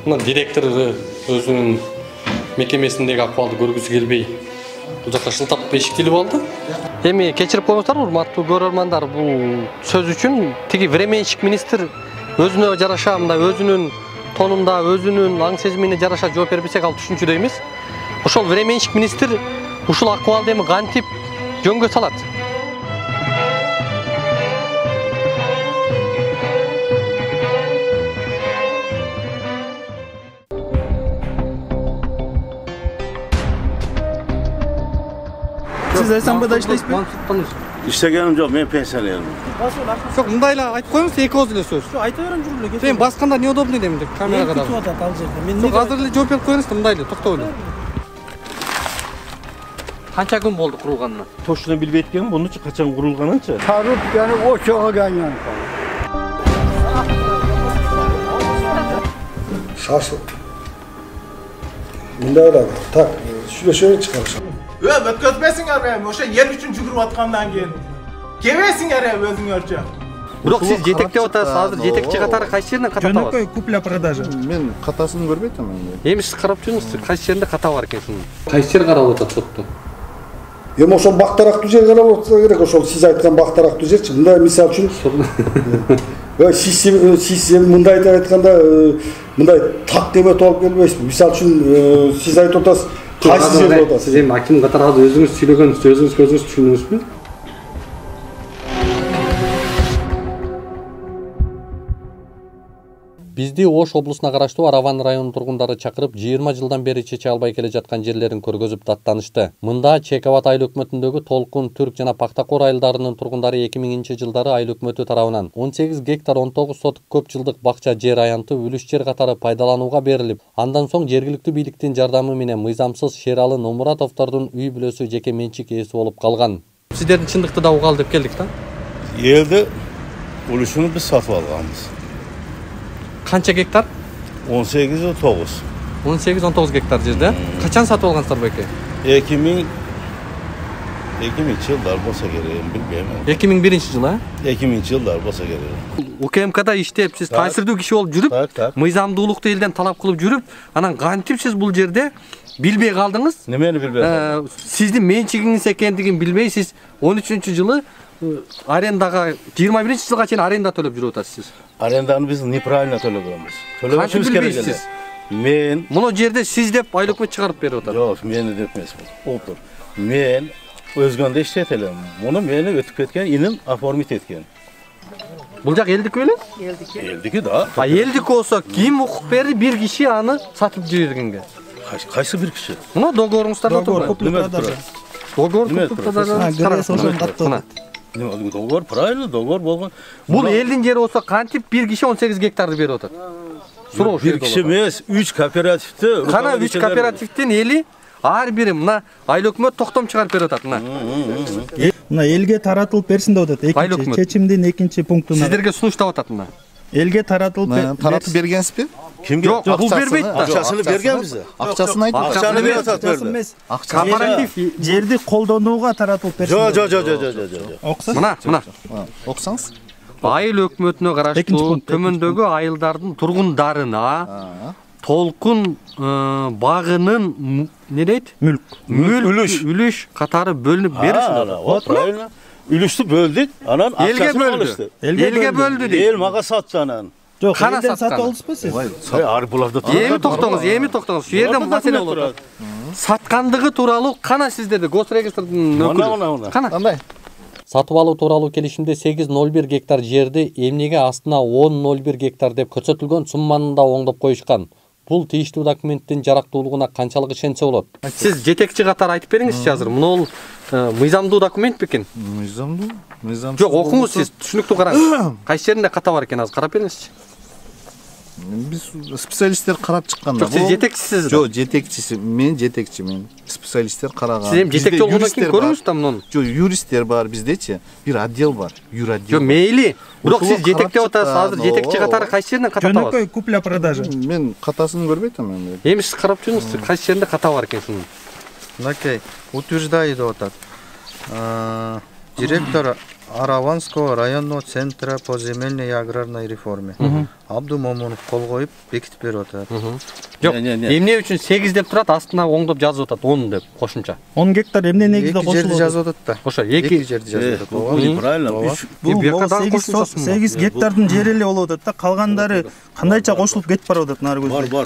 Мына директор өзүнүн мекемесиндеги акыбалды көргүсү келбей, бул жака шылтап эшиктелип алды. Эми кечирип коюңуздар, урматтуу көрөрмандар, бул сөз үчүн тиги временщик министр өзүнө жараша мындай өзүнүн тонунда, өзүнүн аң сезимине жараша жооп бербесек ал түшүнчүдөй эмес. Ошол временщик министр ушул акыбалды эми кантип жөнгө салат? Siz SMB'da işleysizmi? İşlegenim yok, men pensionerim. Yok, mындай эле айтып коюңуз, эки ооз эле сөз. Айта берем жүрүп эле. Сен басканда неудобный дейм деп камерага да. Күтүп атат ал жерде. Мен азыр эле жооп берип коюңуз да, мындай эле токтоп эле. Канча күн болду курулганына? Точно билбей эткенмин, бунучу качан курулганынчы. Коррупцияны ошого кайнан. Шашыл. Мындай эле. Так, шүлөшө чыгарышат. Өткөзбесиңер мен, ошо ел үчүн жүгүрүп аткандан кийин. Кебесиңер өзүңөрчө. Бирок сиз жетектеп атасыз, азыр жетекчи катары кайсы жеринен ката табасыз? Жөнөкөй купля-продажа. Мен катасын көрбөйт атам. Эми сиз карап жүрүңүз, кайсы жеринде ката бар экенсиң? Кайсы жер каралып атат сотто? Эми ошол бактарактуу жер каралып атса керек, ошол сиз айткан бактарактуу жерчи. Мындай мисалы үчүн система мындай айтып айтканда мындай так деп өтүп келбейсизби? Мисалы үчүн сиз айтып атасыз, кайсы жерде атасыз? Сиз эми аким катары өзүңүз сүйлөгөнүңүздү өзүңүз көзүңүз түшүндүңүзбү? Бизди Ош облусуна караштуу Араван районунун тургундары чакырып, 20 жылдан бери чече албай келе жаткан жерлерин көргөзүп даттанышты. Мында Чекават айыл өкмөтүндөгү Толкун, Түрк жана Пактакор айылдарынын тургундары 2000-жылдары айыл өкмөтү тарабынан 18 гектар 19 сотук көп жылдык бакча жер аянты үлүш жер катары пайдаланууга берилип, андан соң жергиликтүү бийликтин жардамы менен мыйзамсыз Шералы Номуратовдордун үй бүлөсү жеке менчик ээси болуп калган. Сиздердин чындыкты да угалы деп келдик да. Элди үлүшүн биз сатып алганбыз. Канча гектар? 18-9. 18-19 гектар жерде. Качан сатып алгансыздар беке? 2000 жылдар болса керек, билбейм. 2001-жылы, а? 2000-жылдар болса керек. УКМКда иштеп, сиз таасирдүү киши болуп жүрүп, мыйзамдуулукту элден талап кылып жүрүп, анан кантип сиз бул жерде билбей калдыңыз? Немени билбей калдым? Сиздин менчигиңиз экендигин билбей, сиз 13-жылы арендага 21-жылга чейин аренда төлөп жүрүп атасыз. Аренданы биз неправильно төлөгөнбүз. Төлөбөшүбүз керек эле. Мен муну жерде сиз деп айыл өкмөт чыгарып берип атат. Жок, мени деп эмес бул. Олтур. Мен өзгөндө иштет элем. Муну мени өтүп кеткен иним оформить эткен. Бул жак элдики беле? Элдики да. А элдики болсо ким укук берди бир киши аны сатып жибергенге? Кайсы бир киши? Муну договоруңуздарда турат. Договор договор правильно, договор болгон. Бул элдин жери болсо кантип бир киши 18 гектарды берип атат? Суроо бир киши эмес, 3 кооперативти. Кана 3 кооперативдин эли ар бири мына айыл өкмөт токтом чыгарып берип атат мына. Мына элге таратылып берсин деп атат. Экинчи чечимдин экинчи пунктуна. Сиздерге сунуштап атат мына. Элге таратылып таратып бергенсизби? Кимге? Жок, бул бербейт да. Акчасын берген биз. Акчасын айтып. Акчаны берип атат берди. Кооператив жерди колдонууга таратылып берсин. Жок. Оксаңыз? Мына. Оксаңыз? Айыл өкмөтүнө караштуу төмөндөгү айылдардын тургундарына Толкун багынын не дейт? Үлүш катары бөлүнүп беришин. Правильно. Үлүштү бөлдүк, анан акчасын алышты. Элге бөлдү дейт. Эл мага сатты анан. Жок, элден сатып алдыңызбы сиз? Ар буларда. Эми токтоңуз. Şu жерде маселе болуп атат. Саткандыгы тууралуу кана сиздерде Госрегистрдин өкүлү. Кандай? Сатып алуу тууралуу келишимде 801 гектар жерди эмнеге астына 1001 гектар деп көрсөтүлгөн сумманы да оңдоп коюшкан. Бул тийиштүү документтин жарактуулугуна канчалык ишенсе болот? Сиз жетекчи катары айтып бериңизчи азыр. Мына мыйзамдуу документ бекен? Мыйзамдуу? Жок, окуңуз сиз, түшүнүктүү караңыз. Кайсы жеринде ката бар экен азыр карап бериңизчи. Биз специалисттер карап чыкканда. Жок, сиз жетекчисиз. Жок, жетекчиси. Мен жетекчимин. Специалисттер караган. Сиз эми жетекчи болгондон кийин көрүңүз да муну. Жок, юристтер бар биздечи. Бир отдел бар. Юротдел. Жок, мейли. Бирок сиз жетектеп атасыз, азыр жетекчи катары кайсы жеринен ката табасыз? Жөнөкөй купля-продажа. Мен катасын көрбөйт атам эми. Эми сиз карап жүрүңүз, кайсы жеринде ката бар экенсин. Мынакей, утверждаю деп атат. Директор Араванского районного центра по земельной и аграрной реформе. Абду Момунов кол коюп бекитип берип атат. Жок, эмне үчүн 8 деп турат, астына оңдоп жазып атат 10 деп кошумча. 10 гектар эмне негизде кошулат? Жерди жазып атат да. Ошо 2 жерди жазып атат. Правильно. Бул 8 гектардын жери эле болуп атат да, калгандары кандайча кошулуп кетип барып атат нарыг өзү. Бар.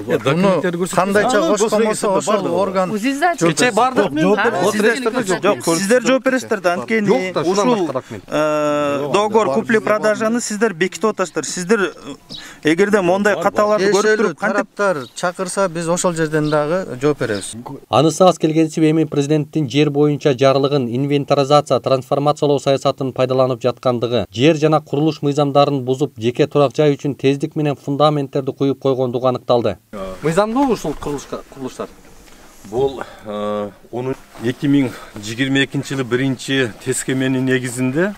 Кандайча кошконбосо ошол орган. Кече барды. Жок, сиздер жооп бересиздер да, анткени ушул договор купли-продажаны сиздер бекитип атасыздар. Сиздер эгерде мондай каталарды көрүп туруп тараптар чакырса биз ошол жерден дагы жооп беребиз. Анысы аз келгенси эми президенттин жер боюнча жарлыгын инвентаризация, трансформациялоо саясатын пайдаланып жаткандыгы, жер жана курулуш мыйзамдарын бузуп, жеке турак жай үчүн тездик менен фундаменттерди куюп койгондугу аныкталды. Мыйзамдуу ушул курулуштар? Бул 2022-жылы биринчи тескеменин негизинде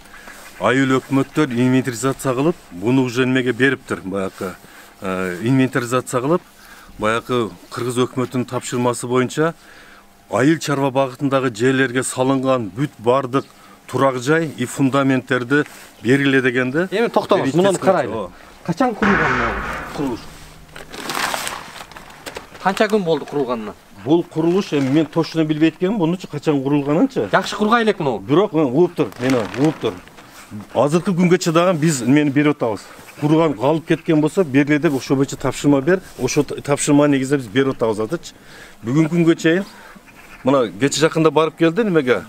айыл өкмөттөр инвентаризация кылып, буну уже немеге бериптир. Баягы инвентаризация кылып, баягы Кыргыз өкмөтүнүн тапшырмасы боюнча айыл чарба багытындагы жерлерге салынган бүт бардык турак жай и фундаменттерди бергиле дегенде. Эми токтоңуз, муну карайлы. Качан курулган курулуш? Канча күн болду курулганына? Бул курулуш эми мен точно билбейт экенмин, мунучу качан курулганынчы. Жакшы кургай элек муну. Бирок угуп тур, мени угуп тур. Азыркы күнгө чыдаган биз мени берип атабыз. Курган калып кеткен болсо бергиле деп ошо боюнча тапшырма бер. Ошо тапшырма негизинде биз берип атабыз атычы. Бүгүнкү күнгө чейин мына кече жакында барып келди немеге?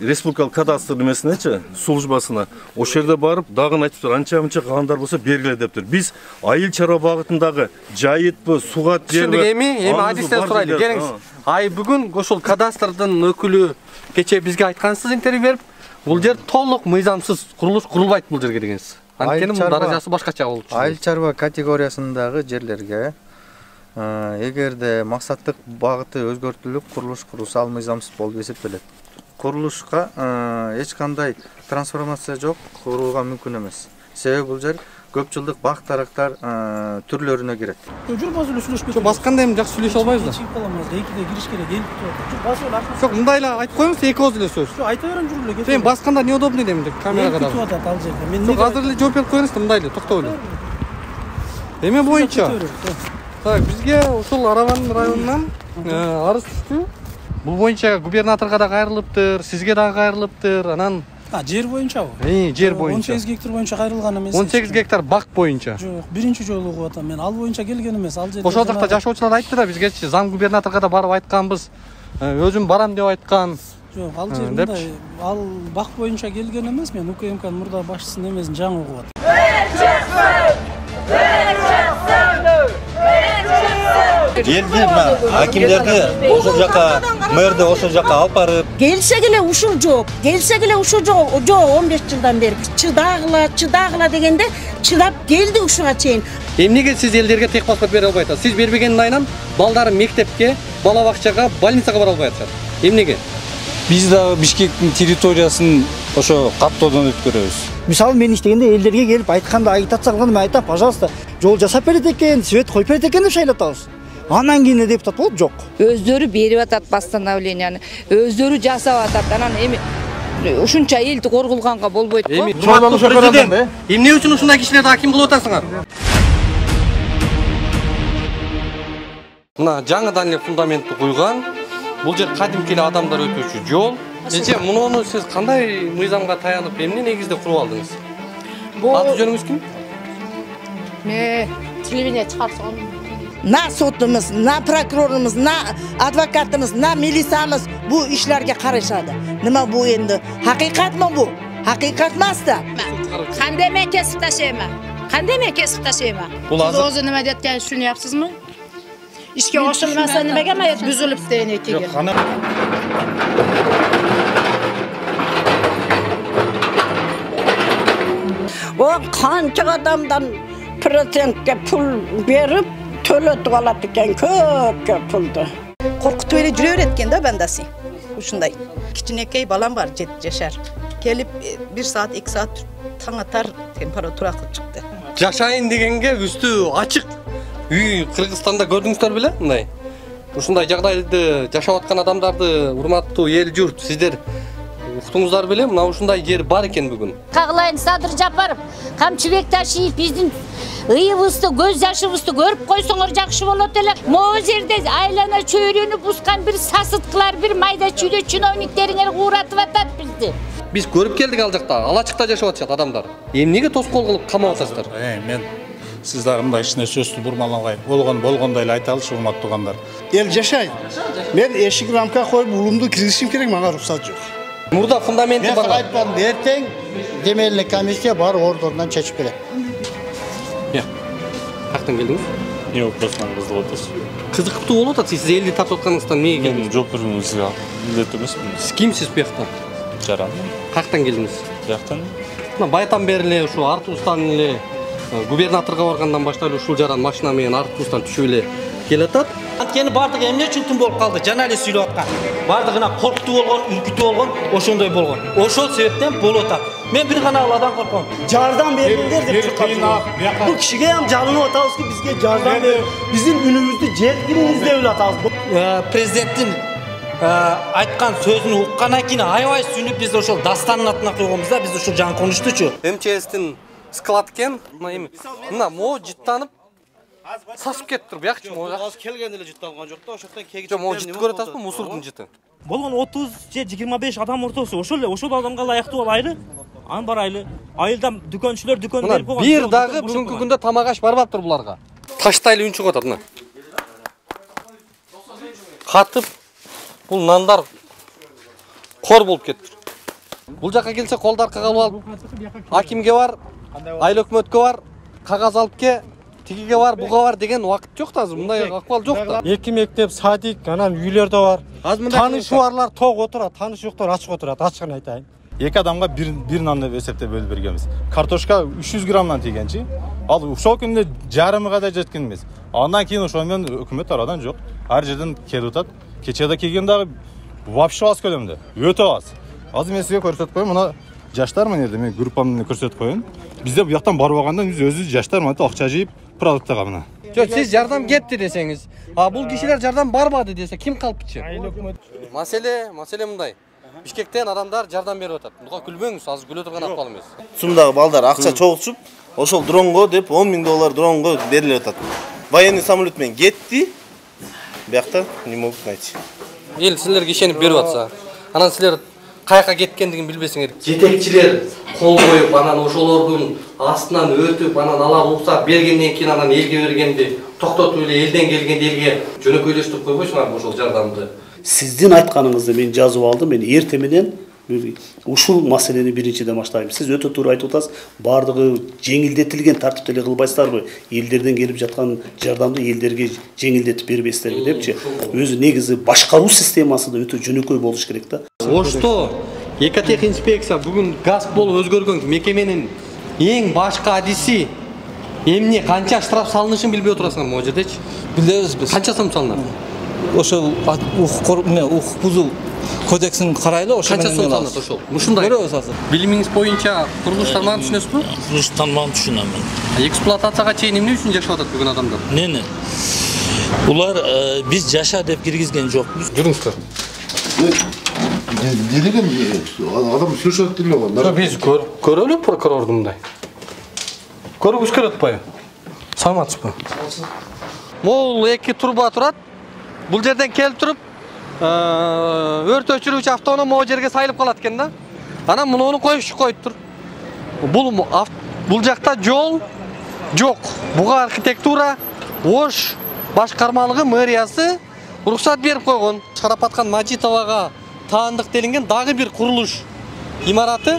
Республикалык кадастр немесинечи, службасына. Ошол жерде барып, дагы айтыптыр, анча-мынча калгандар болсо бергиле дептир. Биз айыл чара багытындагы жайытпы, суга жерби. Эми адистен сурайлы. Келиңиз. Ай бүгүн ошол кадастрдын өкүлү кече бизге айткансыз интервью берип, бул жер толук мыйзамсыз курулуш курулбайт бул жерге дегенсиз. Анткени мунун даражасы башкача болуп чыгат. Айыл чарба категориясындагы жерлерге эгерде максаттык багыты өзгөртүлүп курулуш курулса ал мыйзамсыз болуп эсептелет. Курулушка эч кандай трансформация жок, курууга мүмкүн эмес. Себеби бул жер көп жылдык бак дарактар түрлөрүнө кирет. Жүрбөз эле сүйлөшпөйт. Басканда эми жакшы сүйлөшө албайбыз да. Чыгып каламыз да, экиде кириш керек, келип турат. Басып эле акча. Жок, мындай эле айтып коюңуз, эки ооз эле сөз. Жок, айта берем, жүрүп эле. Сен басканда неудобный дейм деп камерага карап. Кетип атат ал жерде. Мен Жок, азыр эле жооп берип коюңуз да, мындай эле токтоп эле. Эме боюнча. Так, бизге ушул Араван районунан арыз түштү. Бул боюнча губернаторго да кайрылыптыр, сизге да кайрылыптыр. Анан жер боюнчабы? Жер боюнча. 18 гектар боюнча кайрылган эмес. 18 гектар бак боюнча. Жок, биринчи жолу угуп атам мен. Ал боюнча келген эмес. Ал жерде. Ошол жакта жашоочулар айтты да, бизгечи зам губернаторго да барып айтканбыз. Өзүм барам деп айткан. Жок, ал жер мындай. Ал бак боюнча келген эмес. Мен УКМКнын мурда башчысынын эмесин жаңы угуп атам. Жерди акимдерди ошол жака, мэрди ошол жака алып барып. Келсе келе ушул жок, келсе келе ушул жок, 15 жылдан бери чыдагыла дегенде чыдап келди ушуга чейин. Эмнеге сиз элдерге тех паспорт бере албай атасыз? Сиз бербегендин айынан балдары мектепке, бала бакчага, больницага бара албай атышат. Эмнеге? Биз да Бишкектин территориясын ошо каттоодон өткөрөбүз. Мисалы мен иштегенде элдерге келип айтканда агитация кылганда мен айтам, пожалуйста, жол жасап берет экен, свет коюп берет экен деп шайлатабыз. Анан кийин депутат болуп жок. Өздөрү берип атат постановленияны, өздөрү жасап атат. Анан эми ушунча элди коргулганга болбойт го. Президент, эмне үчүн ушундай кишилерди аким кылып атасыңар? Мына жаңыдан эле фундаментти куйган. Бул жер кадимки эле адамдар өтүүчү жол. Эже, муну сиз кандай мыйзамга таянып, эмне негизде куруп алдыңыз? Аты жөнүңүз ким? Телевидение чыгарсам. На сотумуз, на прокурорумуз, на адвокатымыз, на милициямыз бу ишлерге карашады. Нема бу энди? Хакыйкатмы бу? Хакыйкат эмес да. Кандай мен кесип ташайма? Кандай мен кесип ташайма? Бул азыр неме деткени түшүнүпсүзмү? Ишке кошулмаса немеге ма бүзүлүп деген экеге. О канча адамдан процентке пул берип төлөтүп алат экен, көп пулду. Коркутуп эле жүрө берет экен да бандасы. Ушундай. Кичинекей балам бар, 7 жашар. Келип 1 саат, 2 саат таң атар температура кылып чыкты. Жашайын дегенге үстү ачык. Үй Кыргызстанда көрдүңүздөр беле мындай? Ушундай жагдайды жашап аткан адамдарды урматтуу эл журт, сиздер уктуңуздар беле? Мына ушундай жер бар экен бүгүн. Кагылайын Садыр Жапаров, Камчыбек Ташиев биздин ыйыбызды, көз жашыбызды көрүп койсоңор жакшы болот эле. Могу жерде айлана чөйрөнүп ускан бир сасыткылар, бир майда чүйдө чиновниктериңер кууратып атат бизди. Биз көрүп келдик ал жакта, алачыкта жашап атышат адамдар. Эмнеге тоскоол кылып камап атасыздар? Мен сиз дагы мындай ичине сөздү бурмаламай, болгондой эле айталычы, урматтуу туугандар. Эл жашайт. Мен эшик рамка коюп улумду киргизишим керек, мага уруксат жок. Мурда фундаменти бар. Мен айтпадым, эртең демелик комиссия бар ордорунан чечип берет. Каяктан келдиңиз? Не вопросунан кызыгып атасыз? Кызыктуу болуп атат, сиз элди тартып атканыңыздан эмнеге келдиңиз? Мен жооп берүүгө сизге милдеттүү эмесмин. Сиз кимсиз буяктан? Жаран. Каяктан келдиңиз? Буяктан. Мына байдан бери эле ушу Артустан эле губернаторго баргандан баштап эле ушул жаран машина менен Артустан түшүп эле келатат. Анткени бардыгы эмне үчүн тун болуп калды? Жана эле сүйлөп аткан. Бардыгына коркутуу болгон, үркүтүү болгон, ошондой болгон. Ошол себептен болуп атат. Мен бир гана Алладан корком. Жардам бергиңдер деп чыккан. Бул кишиге ham жалынып атабызки, бизге жардам берип, биздин үнүбүздү жеткириңиз деп эле атабыз. Президенттин айткан сөзүн уккандан кийин аябай сүйүнүп биз ошол дастанын атына койгонбуз да, биз ушул жаңы конуштучу. МЧСтин склад экен. Мына могу жыттанып сасып кетиптир. Буякчы могу. Азыр келген эле жытталган жок да, ошоктон кегип. Жок, могу жытты көрүп атасызбы? Мусордун жыты. Болгон 30 же 25 адам ортосу ошол адамга ылайыктуу алайлы. Аны барайлы. Айылда дүкөнчүлөр дүкөн берип койгон. Бир дагы бүгүнкү күндө тамак аш барбаптыр буларга. Таштайлы үн чыгып атат мына. Катып бул нандар кор болуп кетти. Бул жака келсе колду аркага алып акимге бар, айыл өкмөткө бар, кагаз алып ке, тигиге бар, буга бар деген убакыт жок да азыр. Мындай акыбал жок да. Эки мектеп, садик, анан үйлөрдө бар. Таанышы барлар ток отурат, таанышы жоктор ачык отурат, ачыгын айтайын. Эки адамга бир нан деп эсептеп бөлүп бергенбиз. Картошка 300 граммдан тийгенчи. Ал ошол күндө жарымыга да жеткен эмес. Андан кийин ошол менен өкмөт тарадан жок. Ар жерден келип атат. Кечеде келген дагы вообще аз көлөмдө. Өтө аз. Азыр мен сизге көрсөтүп коеюн. Мына жаштар мына жерде мен группамды көрсөтүп коеюн. Бизде буяктан барбаганда биз өзүбүз жаштар мына акча жыйып продуктага мына. Жок, сиз жардам кетти десеңиз, бул кишилер жардам барбады десе ким калпчы? Маселе мындай. Бишкектен адамдар жардам берип атат. Буга күлбөңүз, азыр күлө турган акыбал эмес. Сумдагы балдар акча чогултуп, ошол дронго деп 10 000 доллар дронго берилип атат. Военный самолет менен кетти. Биякта не могут найти. Эл силерге ишенип берип атса, анан силер каяка кеткендигин билбесиңер. Жетекчилер кол коюп, анан ошолордун астынан өтүп, анан ала руксат бергенден кийин анан элге бергенди токтотуп эле элден келгенди элге жөнөкөйлөштүрүп койбойсуңарбы ошол жардамды? Сиздин айтканыңызды мен жазып алдым. Мен эртең менен ушул маселени биринчиден баштайм. Сиз өтө туура айтып атасыз. Бардыгы жеңилдетилген тартипте эле кылбайсыздарбы? Элдерден келип жаткан жардамды элдерге жеңилдетип бербейсиздерби депчи. Өзү негизи башкаруу системасы да өтө жөнөкөй болуш керек да. Ошто Экотехинспекция бүгүн газ болуп өзгөргөн мекеменин эң башкы адиси эмне канча штраф салынышын билбей отурасыңар могу жердечи? Билебиз биз. Канча сом салынат? Ошол укук бузуу кодексин карайлы, ошол канча сом салынат ошол? Ушундай. Көрөбүз азыр. Билимиңиз боюнча курулуш тармагын түшүнөсүзбү? Курулуш тармагын түшүнөм мен. Эксплуатацияга чейин эмне үчүн жашап атат бүгүн адамдар? Эмне? Улар биз жаша деп киргизген жокпуз. Жүрүңүздөр. Не деген адам слушать деле бар. Биз көрөлү прокурорду мындай. Көргүз келет атпайбы? Саламатсызбы? Могул эки турба турат. Бул жерден келип туруп, өрт өчүрүүчү автоунаа могу жерге сайылып калат экен да. Анан муну коюптур. Бул жакта жол жок. Буга архитектура Ош башкармалыгы мэриясы уруксат берип койгон. Шарапаткан Мажитовага таандык делинген дагы бир курулуш имараты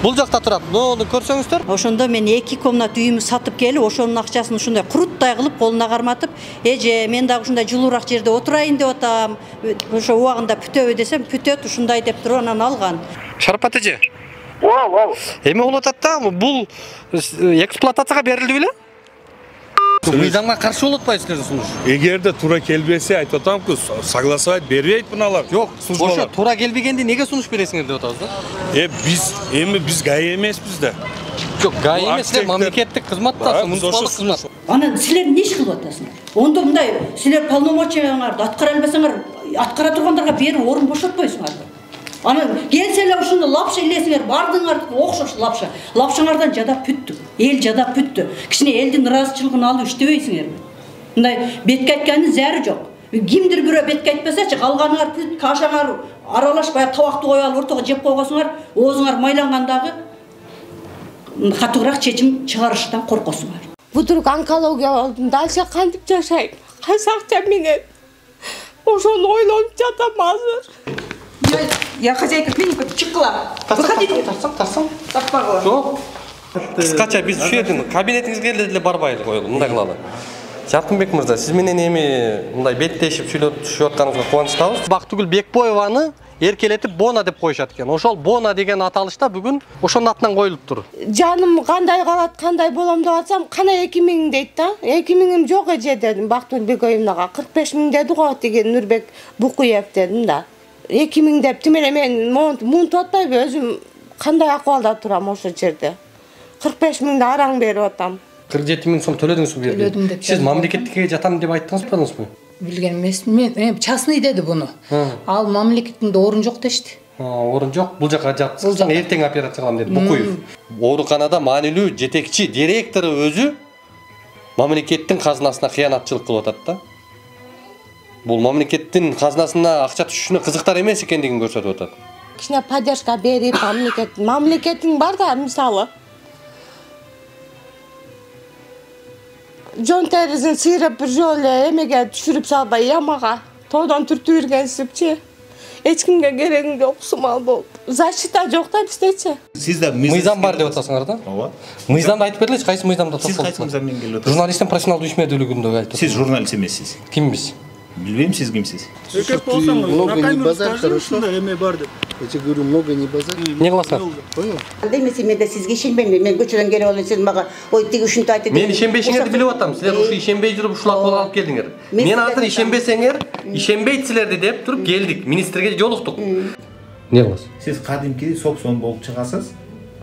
бул жакта турат. Муну көрсөңүздөр. Ошондо мен 2 комнат үйүмдү сатып келип, ошонун акчасын ушундай куруттай кылып колуна карматып, эже мен дагы ушундай жылуураак жерде отурайын деп атам. Ошо убагында бүтөбү десем, бүтөт ушундай деп туруп анан алган. Шарапат эже. Эме болуп атат да, бул эксплуатацияга берилди беле? Мыйзамга каршы болуп атпайсыздар сунуш? Эгерде туура келбесе айтып атамку, согласовать бербейт мыналар. Жок, ошо туура келбегенди неге сунуш бересиңер деп атабыз да? Биз ГАИ эмеспиз да. Жок, ГАИ эмес, силер мамлекеттик кызматтасыз, муниципалдык кызмат. Анан силер эмне иш кылып атасыңар? Ондо мындай силер полномочияларыңарды аткара албасаңар, аткара тургандарга берип орун бошотпойсуңарбы? Анан келсе эле ушуну лапша илесиңер, бардыңар окшош лапша. Лапшаңардан жадап бүттү. Эл жадап бүттү. Кичине элдин ыраазычылыгын алып иштебейсиңерби? Мындай бетке айткандын зәри жок. Кимдир бирөө бетке айтпасачы, калганыңар кашаңар аралашпай табакты коюп алып ортого жеп койгонсуңар, оозуңар майлангандагы катуураак чечим чыгарыштан коркосуңар. Будурук онкология болдум. Дальше кантип жашайм? Кайсы акча менен? Ошону ойлонуп жатам азыр. Я хозяйка клиника, чыккыла. Выходите. Тарсаң. Таппагыла. Жок. Кыскача биз ушул жерден кабинетиңизге деле барбайлы коелу, мындай кылалы. Жаркынбек мырза, сиз менен эми мындай беттешип сүйлөшүп атканыңызга кубанычтабыз. Бактыгүл Бекбоеваны эркелетип Бона деп коюшат экен. Ошол Бона деген аталышта бүгүн ошонун атынан коюлуптур. Жаным кандай калат, кандай болом деп атсам, кана 2000 дейт да. 2000 жок эже дедим Бактыгүл Бекбоевнага. 45 000 деди го деген Нурбек Букуев дедим да. 2000 деп тимеле мен мунтуп атпайбы, өзүм кандай акыбалда турам ошол жерде. 45 000 араң берип атам. 47 000 сом төлөдүңүзбү? Төлөдүм деп. Сиз мамлекеттикке жатам деп айттыңызбы? Bilген эмесмин. Мен частный деди буну. Ал мамлекеттинде орун жок дешти. Орун жок. Бул жака жатсаң эртең операция кылам деди Букуев. Ооруканада маанилүү жетекчи директору өзү мамлекеттин казынасына кыянатчылык кылып атат да. Бул мамлекеттин казынасына акча түшүшүнө кызыктар эмес экендигин көрсөтүп атат. Кичине поддержка берип мамлекеттин бар да мисалы. Жон теризин сыйрап бир жолу эмеге түшүрүп салбай ямага тоодон түртүп жүргенсипчи. Эч кимге кереги жок, сумал болуп. Защита жок да биздечи. Сизде мыйзам бар деп атасыңар да? Ооба. Мыйзамды айтып береличи, кайсы мыйзамда токтолуп? Сиз кайсы мыйзаммен келип атасыз? Журналисттин профессионалдуу ишмердүүлүгүндө айтып. Сиз журналист эмессиз. Кимбиз? Билбейм, сиз кимсиз? Эркек болсоңуз, много не базар, хорошо. Эме бар деп. Я тебе говорю, много не базар. Не кыласыңар? Понял? Демесе мен да сизге ишенбейм. Мен көчөдөн келип алып сиз мага ой тиги ушунтип айтты. Мен ишенбешиңерди билип атам. Силер ушу ишенбей жүрүп ушул акыбалга алып келдиңер. Мен азыр ишенбесеңер, ишенбейсиңерди деп туруп келдик. Министрге жолуктук. Не кыласыз? Сиз кадимки соксон болуп чыгасыз.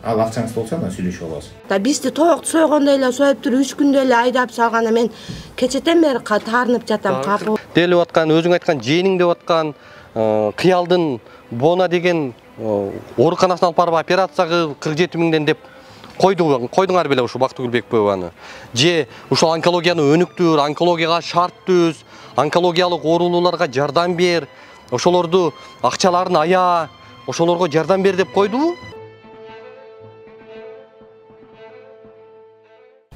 Ал акчаңыз болсо анда сүйлөшүп алабыз. Да бизди тоокто сойгондой эле союп туруп 3 күндө эле айдап салганда мен кечетен бери таарынып жатам, капы. Делип аткан, өзүң айткан жээниң деп аткан Кыялдын Бона деген ооруканасына алып барып операцияга 47 миңден деп койдуңар беле ушу Бактыгүл Бекбоеваны. Же ушул онкологияны өнүктүр, онкологияга шарт түз, онкологиялык оорулууларга жардам бер, ошолорду акчаларын ая, ошолорго жардам бер деп койдубу?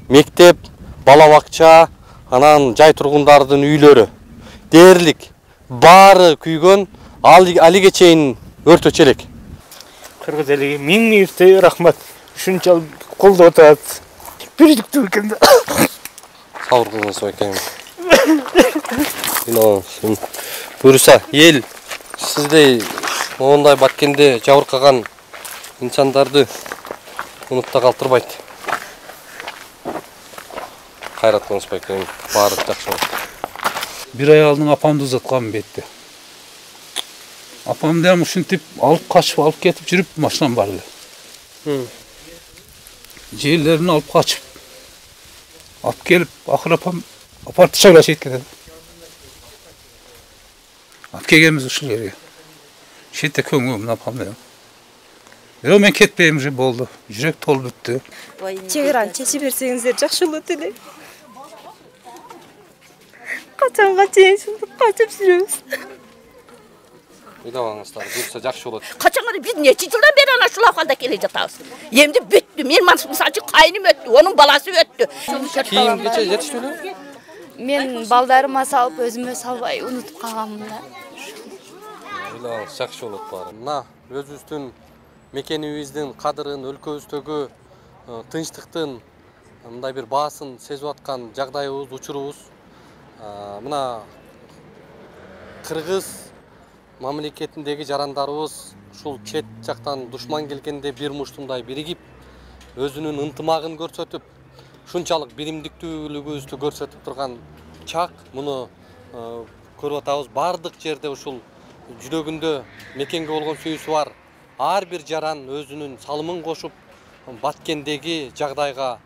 Мектеп, бала бакча, анан жай тургундардын үйлөрү дээрлик баары күйгөн, алиге чейин өртөчү элек. Кыргыз элиге миң рахмат. Ушунчалык колдоп атат. Бирдиктүү экен да. Сабыр кылыңыз экен. Буюрса, эл сиздей моундай баткенде жабыркаган инсандарды унутта калтырбайт. Кайрат кылыңызбай экен, баары жакшы болот. Бир ай алдын апамды узаткам бетте. Апамды ham ушинтип алып качып алып кетип жүрүп машинам бар эле. Жерлерин алып качып алып келип акыры апам апарып тышагыла кеткен. Алып келгенбиз ушул жерге. Шетте көңүм апамды. Бирок мен кетпейм уже болду. Жүрөк толуп бүттү. Чек араны чечип берсеңиздер жакшы болот эле. Качанга чейин ушинтип качып жүрөбүз. Ыйлабаңыздар, буюрса жакшы болот. Качанга биз нече жылдан бери ана ушул акалда келе жатабыз. Эмди бүттү. Мен мисалы кайным өттү, онун баласы өттү. Кийимгече жетиштүү эле? Мен балдарыма салып, өзүмө салбай унутуп калганмын да. Ыйлабаңыз, жакшы болот баары. Мына өзүбүздүн мекенибиздин кадырын, өлкөбүздөгү тынчтыктын мындай бир баасын сезип аткан жагдайыбыз, учурубуз. Мына Кыргыз мамлекетиндеги жарандарыбыз ушул чет жактан душман келгенде бир муштумдай биригип, өзүнүн ынтымагын көрсөтүп, ушунчалык биримдиктүүлүгүбүздү көрсөтүп турган чак. Муну көрүп атабыз. Бардык жерде ушул жүрөгүндө мекенге болгон сүйүүсү бар ар бир жаран өзүнүн салымын кошуп, баткендеги жагдайга,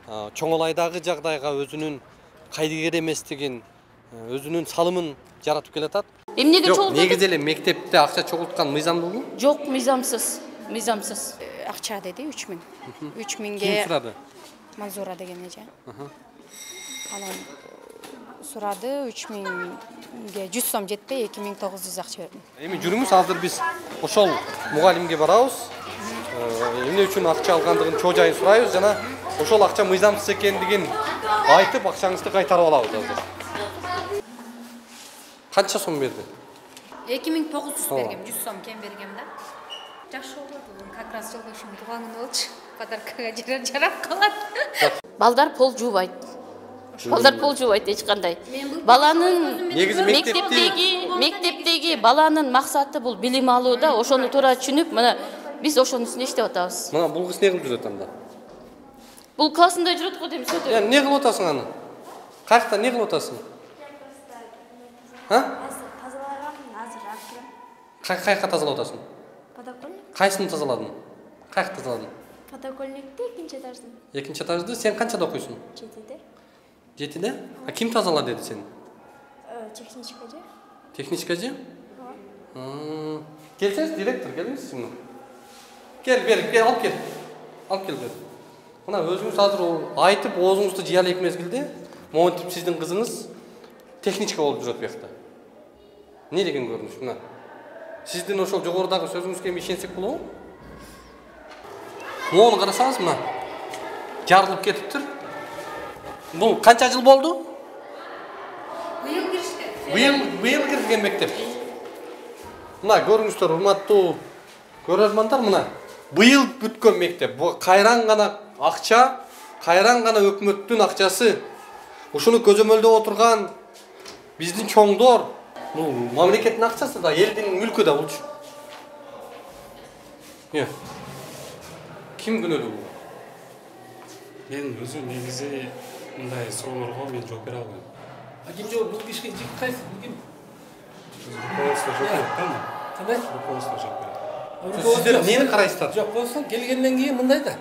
чоңолайдагы жагдайга өзүнүн кайдыгер эместигин, өзүнүн салымын жаратып келатат. Эмнеге чогултуп? Негизи эле мектепте акча чогулткан мыйзамдуулбу? Жок, мыйзамсыз. Мыйзамсыз. Акча деди 3000. 3000ге. Ким сурады? Манзура деген эже. Анан сурады 3000ге 100 сом жетпей 2900 акча бердим. Эми жүрүңүз, азыр биз ошол мугалимге барабыз. Эмне үчүн акча алгандыгын чоо жайын сурайбыз жана ошол акча мыйзамсыз экендигин айтып, акчаңызды кайтарып алабыз азыр. Канча сом берди? 2900 бергем, 100 сом кем бергем да. Жакшы болду, как раз жолдошум тууган күнү болчу. Подаркага жарап калат. Балдар пол жуубайт. Балдар пол жуубайт эч кандай. Баланын мектептеги баланын максаты бул билим алуу да, ошону туура түшүнүп, мына биз ошонун үстүнө иштеп атабыз. Мына бул кыз не кылып жүрөт анда? Бул классында жүрөт го дейм сөтө. Не кылып атасың аны? Кайякта не кылып атасың? Кайякка тазалап атасың? Подоконник. Кайсыны тазаладың? Каякта тазаладың? Подоконникти экинчи этажды. Экинчи этажды сен канчада окуйсуң? 7-де. 7-де? А ким тазала деди сени? техничка же. Техничка же? Gelseniz direktör, geliniz şimdi. Gel, alып kel. Alып kel. Мына өзүңүз азыр айтып, оозуңузду жыя элек мезгилде, монтип сиздин кызыңыз техничка болуп жүрөт буякта. Не деген көрүнүш мына? Сиздин ошол жогорудагы сөзүңүзгө эми ишенсек болобу? Мону карасаңыз мына. Жарылып кетиптир. Бул канча жыл болду? Быйыл киришти. Быйыл кирген мектеп. Мына көрүңүздөр, урматтуу көрөрмандар, мына быйыл бүткөн мектеп. Бу кайран гана акча, кайран гана өкмөттүн акчасы. Ушуну көзөмөлдөп отурган биздин чоңдор, бул мамлекеттин акчасы да, элдин мүлкү да булчу. Ким күнөөлүү бул? Мен өзүм негизи мындай суроолорго мен жооп бере албайм. Ким жооп, бул кишиге кайсы ким? Руководство жооп берет. Кандай? Руководство жооп берет. Сиздер эмнени карайсыздар? Жок, болсо келгенден кийин мындай да.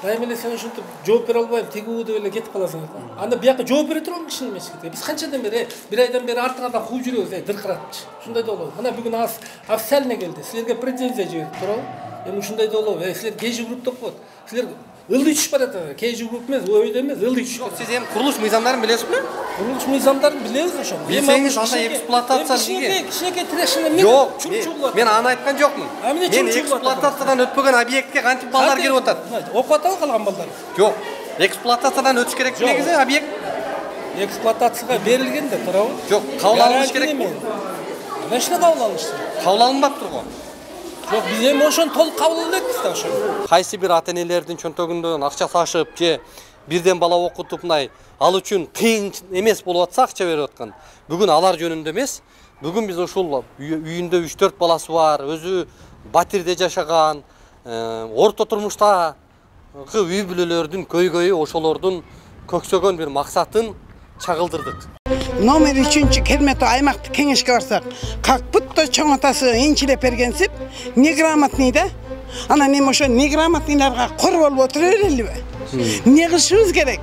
Дайым эле сен ушинтип жооп бере албайм, тигүү деп эле кетип каласың. Анда бияка жооп бере турган кишинин эмеси. Биз канчадан бери, бир айдан бери артыңардан кууп жүрөбүз, дыркыратчы. Ушундай да болот. Мына бүгүн официально келди. Силерге претензия жиберип туурабы? Эми ушундай да болот. Силер кежи групп деп коет. Силер ылдый түшүп барат. Кежи групп эмес, ойдо эмес, ылдый түшүп. Жок, сиз эми курулуш мыйзамдарын билесизби? Курулуш мыйзамдарын билебиз ошо. Билсеңиз анда эксплуатация эмне? Кичинекей трешине мен чуңчугулат. Мен аны айткан жокмун. Мен эксплуатациядан өтпөгөн объектке кантип балдар кирип атат? Окуп атабы калган балдар? Жок. Эксплуатациядан өтүш керек негизи объект. Эксплуатацияга берилген да туурабы? Жок, кабыл алыныш керекпи? Качан кабыл алышты? Кабыл алынбаптыр го. Жок, биз эми ошону толук кабыл элекпиз да ошону. Кайсы бир ата-энелердин чөнтөгүндөн акча ташып же бирден бала окутуп мындай ал үчүн кыйын эмес болуп атса акча берип аткан. Бүгүн алар жөнүндө эмес. Бүгүн биз ушул үйүндө 3-4 баласы бар, өзү батирде жашаган, орто турмуштагы үй бүлөлөрдүн көйгөйү, ошолордун көксөгөн бир максатын чагылдырдык. Номер 3 Кермет аймактык кеңешке барсак, как будто чоң атасы энчилеп бергенсип, неграмотный да. Анан эми ошо неграмотныйларга кор болуп отура берелиби? Не кылышыбыз керек?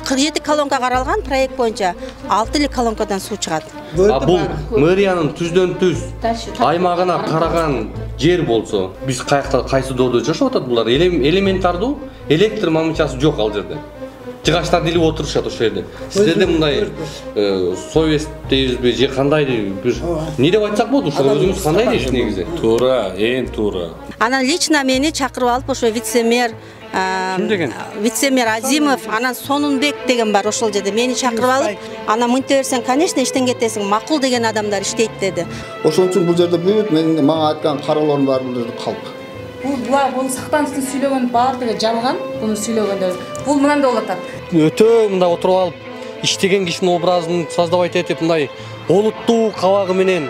47 колонка каралган проект боюнча 6 колонкадан суу чыгат. Бул мэриянын түздөн түз аймагына караган жер болсо, биз кайсы доодо жашап атат булар? Элементардуу электр мамычасы жок ал жерде. Жыгачтар илип отурушат ошол жерде. Сиздерде мындай совесть дейбизби же кандай бир эмне деп айтсак болот? Ошо өзүңүз кандай дейсиз негизи? Туура, эң туура. Анан лично мени чакырып алып ошо вице-мэр Азимов, анан Сонунбек деген бар ошол жерде мени чакырып алып, анан мынте берсең, конечно, иштен кетесиң, макул деген адамдар иштейт деди. Ошол үчүн бул жерде бүт менин мага айткан кароолорум баары бул жерде калды. Буну Сактановдун сүйлөгөн баардыгы жалган, буну сүйлөгөндөр. Бул мындай болуп атат. Өтө мындай отуруп алып, иштеген кишинин образын создавать этип, мындай олуттуу кабагы менен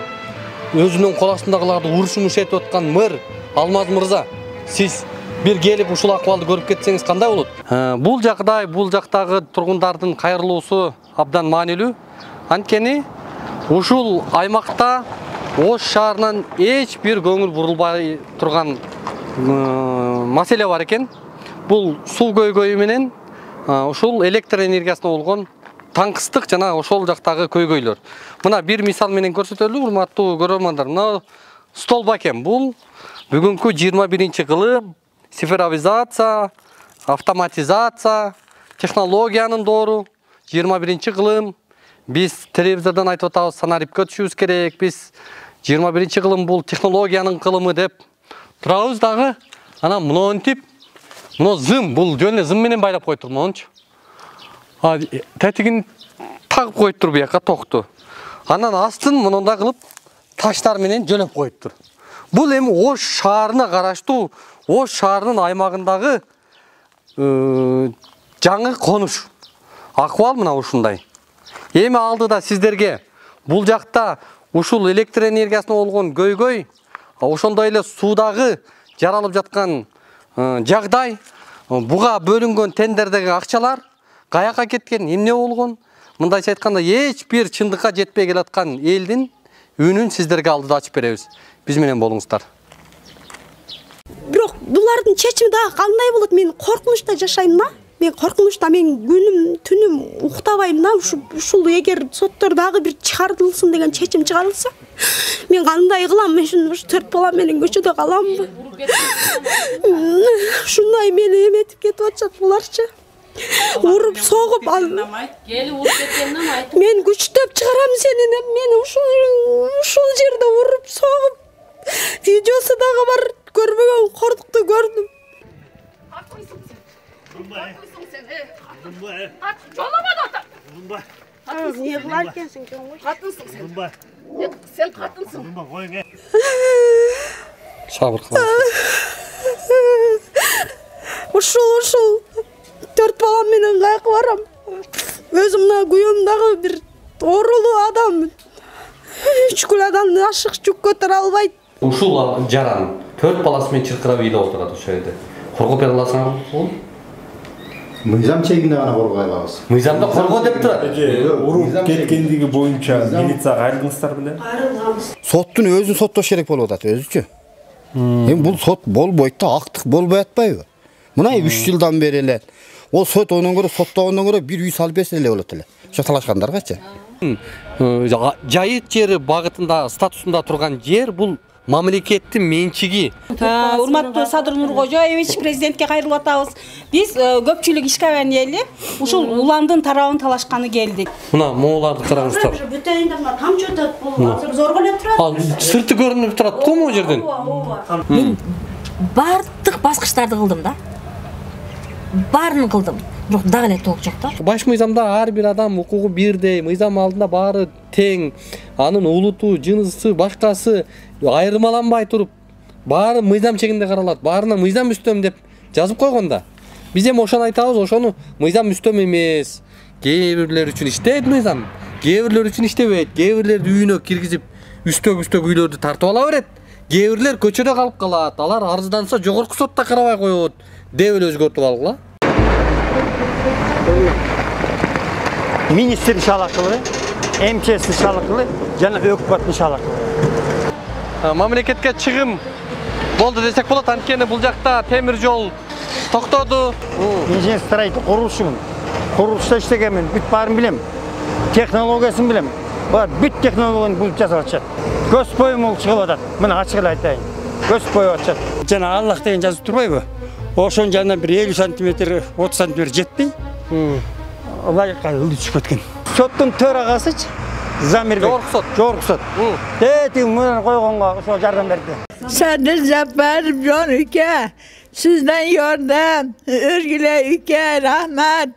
өзүнүн кол астындагыларды урушмуш этип аткан мэр Алмаз мырза, сиз бир келип ушул акыбалды көрүп кетсеңиз кандай болот? Бул жагдай, бул жактагы тургундардын кайрылуусу абдан маанилүү. Анткени ушул аймакта Ош шаарынан эч бир көңүл бурулбай турган маселе бар экен. Бул суу көйгөйү менен ушул электр энергиясына болгон таңкыстык жана ошол жактагы көйгөйлөр. Мына бир мисал менен көрсөтөлү, урматтуу көрөрмандар. Мына столб экен. Бул бүгүнкү 21-кылым цифровизация, автоматизация, технологиянын доору. 21-кылым биз телевизордон айтып атабыз, санарипке түшүбүз керек. Биз 21-кылым бул технологиянын кылымы деп турабыз дагы. Анан монтип, мына зым, бул жөн эле зым менен байлап коюптур мончу. Тетигин тагып коюптур буяка токту. Анан астын мындай кылып таштар менен жөлөп коюптур. Бул эми Ош шаарына караштуу, Ош шаарынын аймагындагы жаңы конуш. Акыбал мына ушундай. Эми алдыда сиздерге бул жакта ушул электр энергиясына болгон көйгөй, ошондой эле суудагы жаралып жаткан жагдай, буга бөлүнгөн тендердеги акчалар каяка кеткен, эмне болгон? Мындайча айтканда, эч бир чындыкка жетпей келаткан элдин үнүн сиздерге алдыда ачып беребиз. Биз менен болуңуздар. Бирок булардын чечими дагы кандай болот? Мен коркунучта жашайм да. Мен коркунучта, мен күнүм, түнүм уктабайм да. Ушул эгер соттор дагы бир чыгарылсын деген чечим чыгарылса, мен кандай кылам? Мен ушул 4 балам менен көчөдө каламбы? Ушундай мени эметип кетип атышат буларчы. Уруп согуп Келип уруп кеткениnden айтып. Мен күчтөп чыгарам сени деп мени ушул жерде уруп согуп. Видеосу дагы бар, көрбөгөн кордукту көрдүм. Не кылар экенсиң сен? Катынсың сен. Sen katınsın. Sabır kılın. Ушул 4 балам менен кайкы барам. Өзүм мына күйөөм бир оорулуу адам. 3 күн адамды ашык жүк көтөрө албайт. Ушул жаран 4 баласы менен чыркырап үйдө отурат ошол жерде. Коргоп бере аласыңар бул? Мыйзам чегинде гана коргой алабыз. Мыйзамда коргоо деп турат. Уруп кеткендиги боюнча милицияга айрылдыңыздар беле? Айрылганбыз. Соттун өзүн соттош керек болуп атат өзүчү. Эми бул сот болбойт да, актык болбой атпайбы? Мына 3 жылдан бери эле. Ол сот онун көрө соттогондон көрө бир үй салып берсе эле болот эле. Ошо талашкандаргачы. Жайыт жери багытында статусунда турган жер бул мамлекеттин менчиги. Урматтуу Садыр Нуркожоевич, президентке кайрылып атабыз. Биз көпчүлүк ишкабан эли ушул уландын тарабын талашканы келдик. Мына мооларды караңыздар. Бүтөйүндө мына тамчы өтөт, бул азыр зорго эле турат. Ал сырты көрүнүп турат го могу жерден. Мен бардык баскычтарды кылдым да. Баарын кылдым. Бирок дагы эле толук жок да. Баш мыйзамда ар бир адам укугу бирдей, мыйзам алдында баары тең. Анын улуту, жынысы, башкасы айырмаланбай туруп, баары мыйзам чегинде каралат. Баарына мыйзам үстөм деп жазып койгонда. Биз эми ошону айтабыз, ошону мыйзам үстөм эмес. Кээ бирлер үчүн иштейт мыйзам, кээ бирлер үчүн иштебейт. Кээ бирлерди үйүнө киргизип, үстөк үйлөрдү тартып ала берет. Кээ бирлер көчөдө калып калат. Алар арызданса жогорку сотто карабай коет деп эле өзгөртүп алгыла. Министр шалакылы, МЧС шалакылы, жана өкмөттүн шалакылы. Мамлекетке чыгым болду десек болот, анткени бул жакта темир жол токтоду. Инженер строитель курулушумун. Курулушта иштегенмин, бүт баарын билем. Технологиясын билем. Бар бүт технологияны бул жасап атышат. Көз боюм ол чыгып атат. Мына ачык эле айтайын. Көз бою атышат. Жана Аллах деген жазып турбайбы? Ошонун жанына бир 50 сантиметр, 30 сантиметр жетпей. Алай кайылды түшүп кеткен. Соттун төрагасычы Замирбек. Жогорку сот. Тетиң менен койгонго ошо жардам берди. Sadr Zapar John Ülke, sizden yardım, Özgür'e Ülke, rahmet.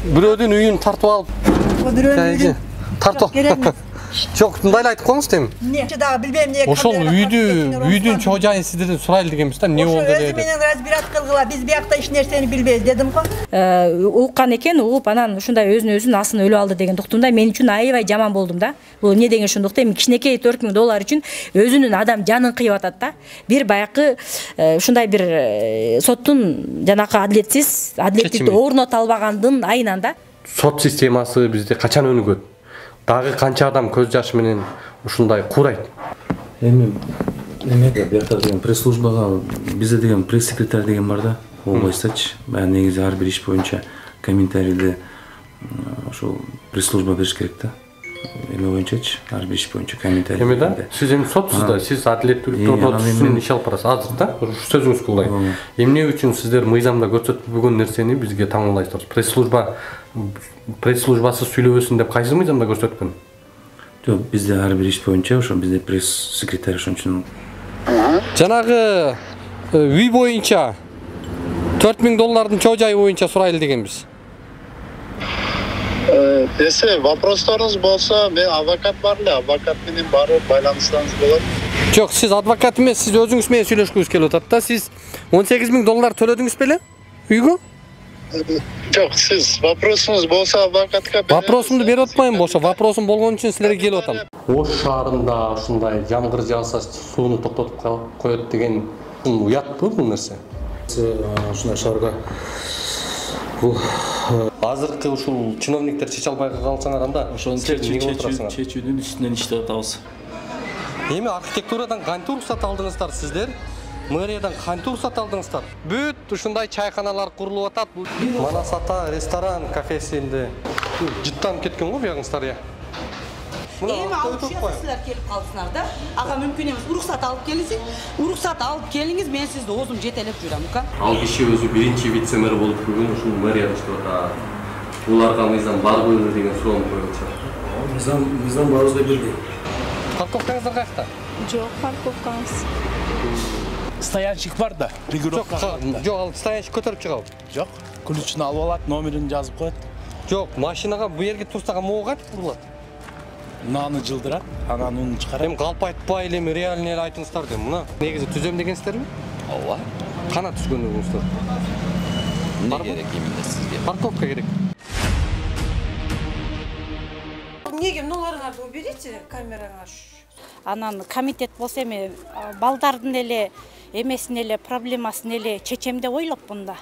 Бирөөдүн үйүн тартып алып. Тартып. Жок, мындайлы айтып коюңуз дейм. Нече дагы билбейм эмне. Ошол үйдүн чоо-жайын сиздерден сурайлы дегенбиз да, эмне болду деди. Өзү менен разбират кылгыла, биз биякта эч нерсени билбейбиз дедим го. Уккан экен, угуп анан ушундай өзүн асын өлүп алды деген токтумда мен үчүн аябай жаман болдум да. Бул эмне деген ошондукта эми кичинекей $4000 үчүн өзүнүн адам жанын кыйып атат да. Бир баякы ушундай бир соттун жанакы адилеттикти орното албагандын айынан да. Сот системасы бизде качан өнүгөт? Дагы канча адам көз жашы менен ушундай курайт? Эми эмеде биякта деген пресс-службага бизде деген пресс-секретарь деген бар да, областачы. Негизи ар бир иш боюнча комментарийди ошол пресс-служба бериш керек да. Эме боюнчачы, ар бир иш боюнча комментарий. Эме да? Сиз эми сотсуз да, сиз адилеттүүлүктү орнотуусун иш алып барасыз азыр да? Сөзүңүз кулай. Эмне үчүн сиздер мыйзамда көрсөтүлбөгөн нерсени бизге таңуулайсыздар? Пресс-службасы сүйлөбөсүн деп кайсы мыйзамда көрсөткөн? Жок, бизде ар бир иш боюнча ошо бизде пресс-секретарь ошон үчүн. Жанагы үй боюнча $4000 чоо-жайы боюнча сурайлы дегенбиз. Десе вопростарыңыз болсо, мен адвокат бар эле, адвокат менен барып байланышсаңыз болот. Жок, сиз адвокат эмес, сиз өзүңүз менен сүйлөшкүңүз келип атат да. Сиз $18000 төлөдүңүз беле үйгө? Жок, сиз вопросуңуз болсо адвокатка берем. Вопросумду берип атпайм болсо, вопросум болгон үчүн силерге келип атам. Ош шаарында ушундай жамгыр жааса сууну токтотуп коет деген уятпы бул нерсе? Ушундай шаарга бул азыркы ушул чиновниктер чече албай калсаңар анда ошону чечүүнүн үстүнөн иштеп атабыз. Эми архитектурадан кантип уруксат алдыңыздар сиздер? Мэриядан кантип уруксат алдыңыздар? Бүт ушундай чайканалар курулуп атат. Манас ата ресторан, кафесинде жыттанып кеткен го буягыңыздар я. Эми алып силер келип калдыңыздар да. Ага мүмкүн эмес. Уруксат алып келиңиз. Уруксат алып келиңиз, мен сизди өзүм жетелеп жүрөм, ка. Ал киши өзү биринчи вице-мэр болуп жүргөн ушул мэрияда иштеп атат. Уларга мыйзам барбы деген суроону коюп атышат. Мыйзам баарыбызга бирдей. Парковкаңыздар каякта? Жок, парковкамыз. Стоянщик бар да, регулировка. Жок, ал стоянщик көтөрүп чыгабы? Жок, ключун алып алат, номерин жазып коет. Жок, машинага бу жерге турсага могу кантип курулат? Наны жылдырат, анан унун чыгарат. Эми калп айтпай эле реальный эле айтыңыздар дейм. Мына негизи түзөм дегенсиздерби? Ооба. Кана түзгөнүңүздөр? Эмне керек эмне сизге? Парковка керек. Неге мыналарыңарды уберите камераңа. Анан комитет болсо эми балдардын эле эмесин эле проблемасын эле чечем деп ойлопмун да.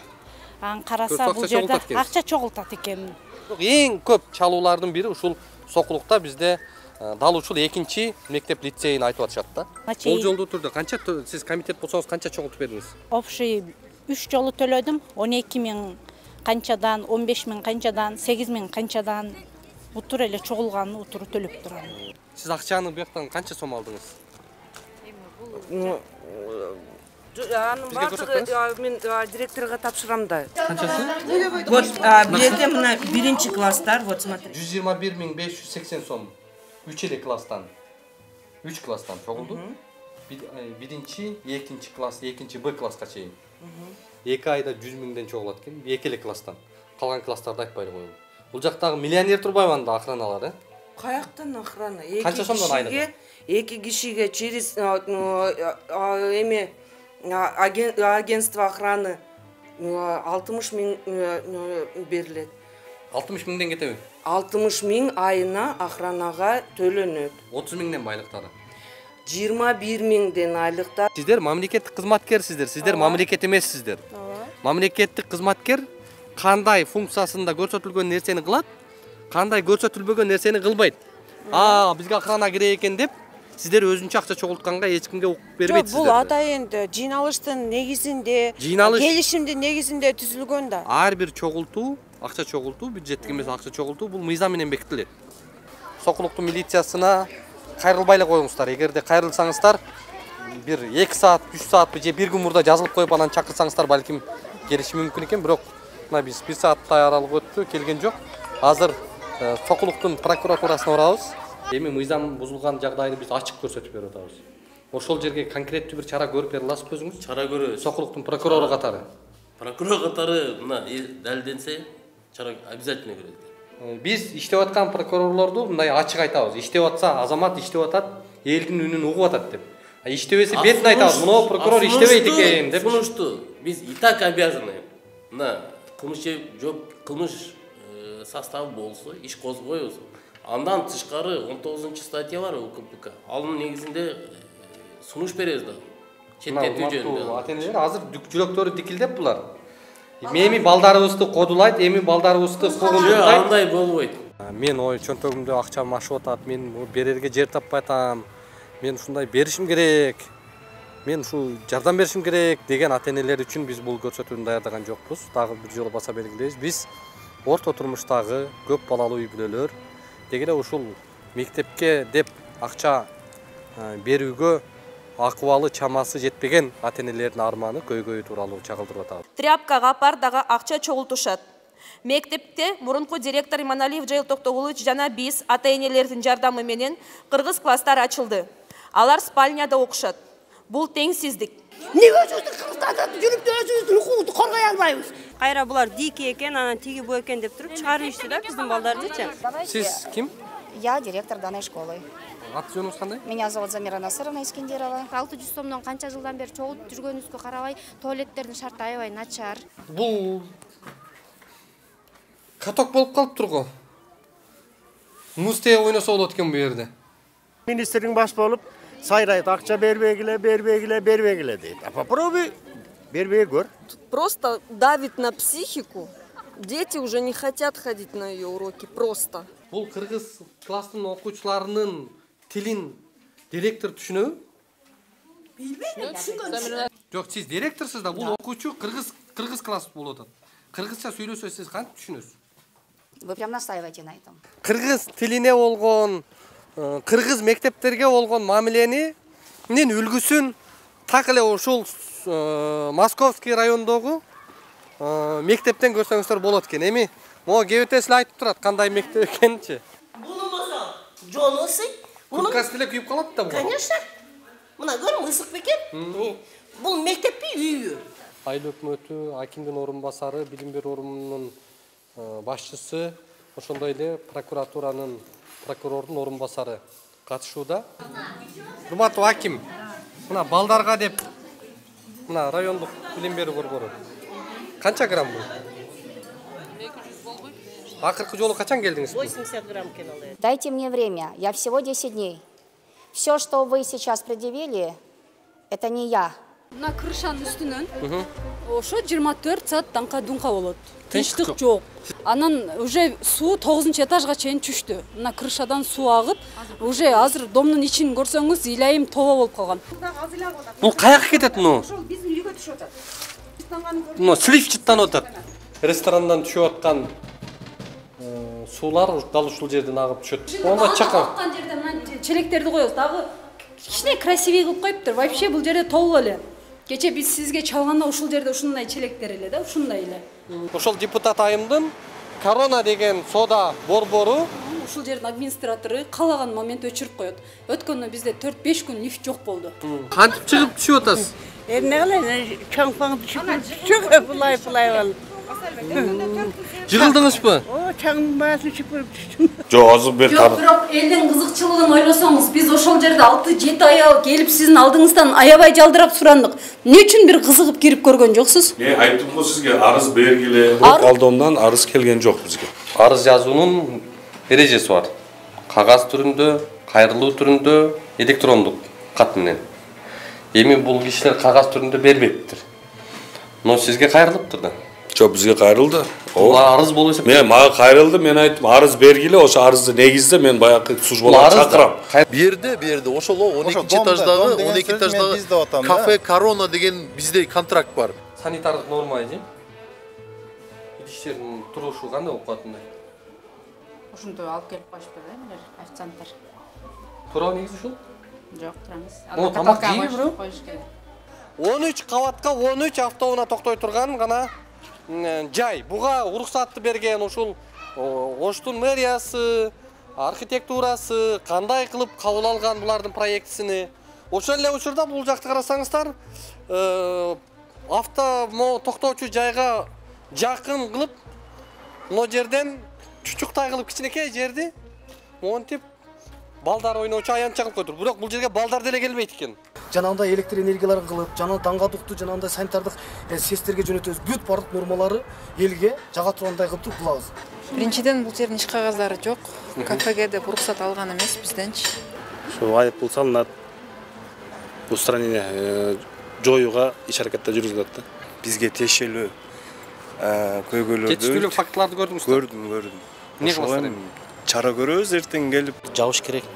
Анан караса бул жерде акча чогултат экен. Эң көп чалуулардын бири ушул Сокулукта бизде дал ушул экинчи мектеп лицейин айтып атышат да. Болжолдуу түрдө канча сиз комитет болсоңуз канча чогултуп бердиңиз? Общий 3 жолу төлөдүм. 12.000 канчадан, 15.000 канчадан, 8.000 канчадан утур эле чогулган утуру төлөп турам. Сиз акчаны буяктан канча сом алдыңыз? Анын баардыгы мен директорго тапшырам да. Канчасы? Вот бирде мына биринчи класстар, вот смотри. 121.580 сом. 3 эле класстан. 3 класстан чогулду. Биринчи, экинчи класс, экинчи Б класска чейин. 2 айда 100.000ден чогулат экен. 2 эле класстан. Калган класстарды айтпай эле коелу. Бул жактагы миллионер турбайбы анда охраналар, э? Каяктан охрана? Канча сомдон айда? 2 кишиге через эме агентство охраны 60.000 берилет. 60.000ден кетеби? 60.000 айына охранага төлөнөт. 30.000ден байлыктары. 21.000ден айлыктар. Сиздер мамлекеттик кызматкерсиздер, сиздер мамлекет эмессиздер. Мамлекеттик кызматкер кандай функциясында көрсөтүлгөн нерсени кылат, кандай көрсөтүлбөгөн нерсени кылбайт. Бизге охрана керек экен деп сиздер өзүнчө акча чогултканга эч кимге укук бербейсиздер. Бул атайын жыйналыштын негизинде, келишимдин негизинде түзүлгөн да. Ар бир чогултуу, акча чогултуу, бюджеттик эмес акча чогултуу бул мыйзам менен бекитилет. Сокулуктун милициясына кайрылбай эле коюңуздар. Эгерде кайрылсаңыздар, бир 2 саат, 3 саат же 1 күн мурда жазылып коюп анан чакырсаңыздар балким келиши мүмкүн экен, бирок мына биз 1 сааттай аралык өттү, келген жок. Азыр Сокулуктун прокуратурасына барабыз. Эми мыйзам бузулган жагдайды биз ачык көрсөтүп берип атабыз. Ошол жерге конкреттүү бир чара көрүп бере аласызбы өзүңүз? Чара көрөбүз. Сокулуктун прокурору катары. Прокурор катары мына далилденсе, чара обязательно көрөт. Биз иштеп аткан прокурорлорду мындай ачык айтабыз. Иштеп атса, азамат иштеп атат, элдин үнүн угуп атат деп. Иштебесе бетин айтабыз. Мына прокурор иштебейт экен деп. Сунушту биз и так обязаны. Мына кылмыш составы болсо, иш козгойбуз. Андан тышкары 19 статья бар УКПК. Анын негизинде сунуш беребиз да. Четтетүү жөнүндө. Атенелер азыр жүрөктөрү дикилдеп булар. Эми балдарыбызды кодулайт, эми балдарыбызды куугунтайт. Андай болбойт. Мен чөнтөгүмдө акчам ашып атат, мен берерге жер таппай атам. Мен ушундай беришим керек. Мен ушу жардам беришим керек деген атенелер үчүн биз бул көрсөтүүнү даярдаган жокпуз. Дагы бир жолу баса белгилейбиз. Биз орто турмуштагы көп балалуу үй бүлөлөр дегеле ушул мектепке деп акча берүүгө акыбалы чамасы жетпеген атенелердин арманы көйгөйү тууралуу чагылдырып атабыз. Тряпкага апар дагы акча чогултушат. Мектепте мурунку директор Иманалиев Жайыл Токтогулович жана биз ата-энелердин жардамы менен кыргыз класстар ачылды. Алар спальняда окушат. Бул теңсиздик. Неге өзүбүздүн кыргызстанда жүрүп өзүбүздүн укугубузду коргой албайбыз? Кайра булар дики экен, анан тиги бу экен деп туруп чыгарып ишти да биздин балдардычы. Сиз ким? Я директор данной школы. Аты жөнүңүз кандай? Меня зовут Замира Насыровна Искендерова. 600 сомдон канча жылдан бери чогултуп жүргөнүбүзгө карабай, туалеттердин шарты аябай начар. Бул каток болуп калыптыр го. Мустея ойносо болот экен бу жерде. Министрдин баш болуп сайрайт, акча бербегиле дейт. А попробуй бербей көр. Просто давит на психику. Дети уже не хотят ходить на ее уроки, просто. Бул кыргыз класстын окуучуларынын тилин директор түшүнөбү? Билбейм. Жоқ, сіз директорсыз да, бұл оқушы қырғыз класс болып отыр. Қырғызша сөйлесе сіз қантип түшүнөсүз? Вы прям настаиваете на этом. Қырғыз тилине болгон, қырғыз мектептерге болгон мамилени мен үлгүсүн так эле ушул Московский райондогу мектептен көрсөңүздөр болот экен. Эми могу кебете силер айтып турат кандай мектеп экенинчи. Буну болсо жолусу. Курткасы деле күйүп калат да бул. Конечно. Мына көр, мысык бекен. Бул мектеппи үйү. Айыл өкмөтү, акимдин орун басары, билим берүү орунунун башчысы, ошондой эле прокуратуранын прокурордун орун басары катышууда. Урматтуу аким, мына балдарга деп мына райондук билим берүү борбору. Канча грамм бул? 200 болбойт. Акыркы жолу качан келдиңиз? 80 грамм келалый. Дайте мне время, я всего 10 дней. Все, что вы сейчас предъявили, это не я. Мына крышанын үстүнөн ошо 24 саат даңка-дунка болот. Тынчтык жок. Анан уже суу 9-чы этажга чейин түштү. Мына крышадан суу агып, уже азыр домдун ичин көрсөңүз илайым тоба болуп калган. Бул каяка кетет муну? Ошол биздин үйгө түшүп атат. Муну сливчиттан атат. Ресторандан түшүп аткан суулар дал ушул жерден агып түшөт. Онда чакан. Аккан жерде мына челектерди коебуз. Дагы кичине красивый кылып коюптур. Вообще бул жерде толуп эле. Кече биз сизге чалганда ушул жерде ушундай челектер эле да, ушундай эле. Ошол депутат айымдын Корона деген сода борбору ушул жердин администратору каалаган момент өчүрүп коет. Өткөндө бизде 4-5 күн лифт жок болду. Кантип чыгып түшүп атасыз? Эмне кылайын? Чаңпаң түшүп булай бол. Жыгылдыңызбы? О, чаңдын баасын түшүп түштүм. Жок, азыр бир Жок, бирок элдин кызыкчылыгын ойлосоңуз, биз ошол жерде 6-7 ай келип сиздин алдыңыздан аябай жалдырап сурандык. Эмне үчүн бир кызыгып кирип көргөн жоксуз? Мен айттым го сизге, арыз бергиле. Алдомдан арыз келген жок бизге. Арыз жазуунун эрежеси бар. Кагаз түрүндө, кайрылуу түрүндө, электрондук кат менен. Эми бул кишилер кагаз түрүндө бербептир. Но сизге кайрылыптыр да. Жок, бизге кайрылды. Арыз болуп эсептейт. Мен мага кайрылды, мен айттым, арыз бергиле, ошо арызды негизде мен баягы службаларды чакырам. Берди. Ошол 12 этаждагы 12 этаждагы кафе Корона деген бизде контракт бар. Санитардык норма же. Идиштердин турушу кандай болуп калат мындай? Ошондой алып келип коюшпу да, эмелер, официанттар. Тура негизи ушул? Жок, турамыз. Аны тамак жейби бирөө? Коюш керек. 13 кабатка 13 автоунаа токтой турган гана жай. Буга уруксатты берген ушул Оштун мэриясы, архитектурасы кандай кылып кабыл алган булардын проектисини. Ошол эле учурда бул жакты карасаңыздар, авто токтоочу жайга жакын кылып, но жерден чучуктай кылып кичинекей жерди монтип балдар ойноочу аянтча кылып коюптур. Бирок бул жерге балдар деле келбейт экен. Жанагындай электр энергияларын кылып, жана даңгадукту жанагындай санитардык сестерге жөнөтөбүз. Бүт бардык нормалары элге жага тургандай кылып кылабыз. Биринчиден бул жердин иш кагаздары жок. КФГ деп уруксат алган эмес бизденчи. Ошо айып бул салынат. Устранение жоюуга иш аракеттер жүргүзүлөт да. Бизге тиешелүү көйгөйлөрдү. Жетиштүүлүк фактыларды көрдүңүзбү? Көрдүм. Эмне кыласыздар? Чара көрөбүз эртең келип. Жабыш керек.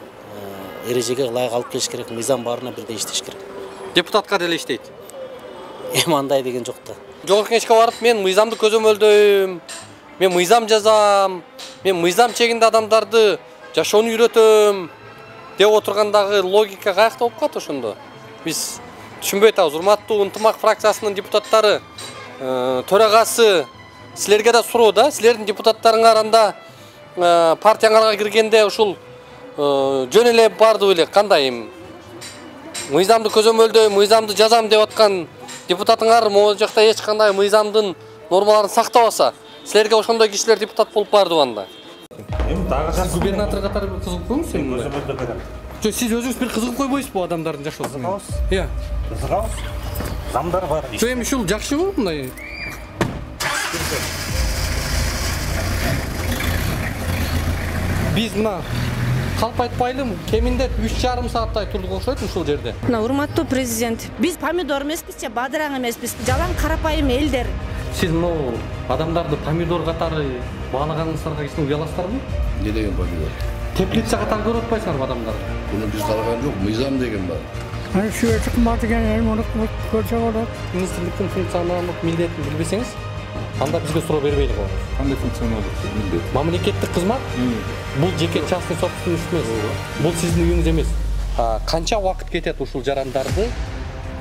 Эрежеге ылайык алып келиш керек, мыйзам баарына бирдей иштеш керек. Депутатка деле иштейт. Эми андай деген жок да. Жогорку кеңешке барып, мен мыйзамды көзөмөлдөйм, мен мыйзам жазам, мен мыйзам чегинде адамдарды жашоону үйрөтөм деп отургандагы логика каякта болуп калат ошондо? Биз түшүнбөй атабыз. Урматтуу Ынтымак фракциясынын депутаттары, төрагасы, силерге да суроо да, силердин депутаттарыңар анда партияңарга киргенде ушул жөн эле барды беле, кандай мыйзамды көзөмөлдөйм, мыйзамды жазам деп аткан депутатыңар могу жакта эч кандай мыйзамдын нормаларын сактабаса, силерге ошондой кишилер депутат болуп бардыбы анда? Эми дагы губернатор катары бир кызыгып койсуңуз эми. Жок, сиз өзүңүз бир кызыгып койбойсузбу адамдардын жашоосуна? Иә. Кызыгабыз. Замдар бар. Жок, эми ушул жакшыбы мындай? Биз мына калп айтпайлы кеминде 3,5 сааттай турдук окшойт ушул жерде. Мына урматтуу президент, биз помидор эмеспизчи, бадыраң эмеспиз, жалаң карапайым элдер. Сиз могу адамдарды помидор катары баалаганыңыздарга кичине уяласыздарбы? Не деген помидор? Теплица катары көрүп атпайсыңарбы адамдарды? Буну биз караган жок, мыйзам деген бар. Hani sürekli kımar degen onu görse olur. Министрликтин функционалдык милдетин билбесеңиз, анда бизге суроо бербейди го. Кандай функционалдык милдет? Мамлекеттик кызмат бул жеке частный собственность эмес. Бул сиздин үйүңүз эмес. Канча убакыт кетет ушул жарандарды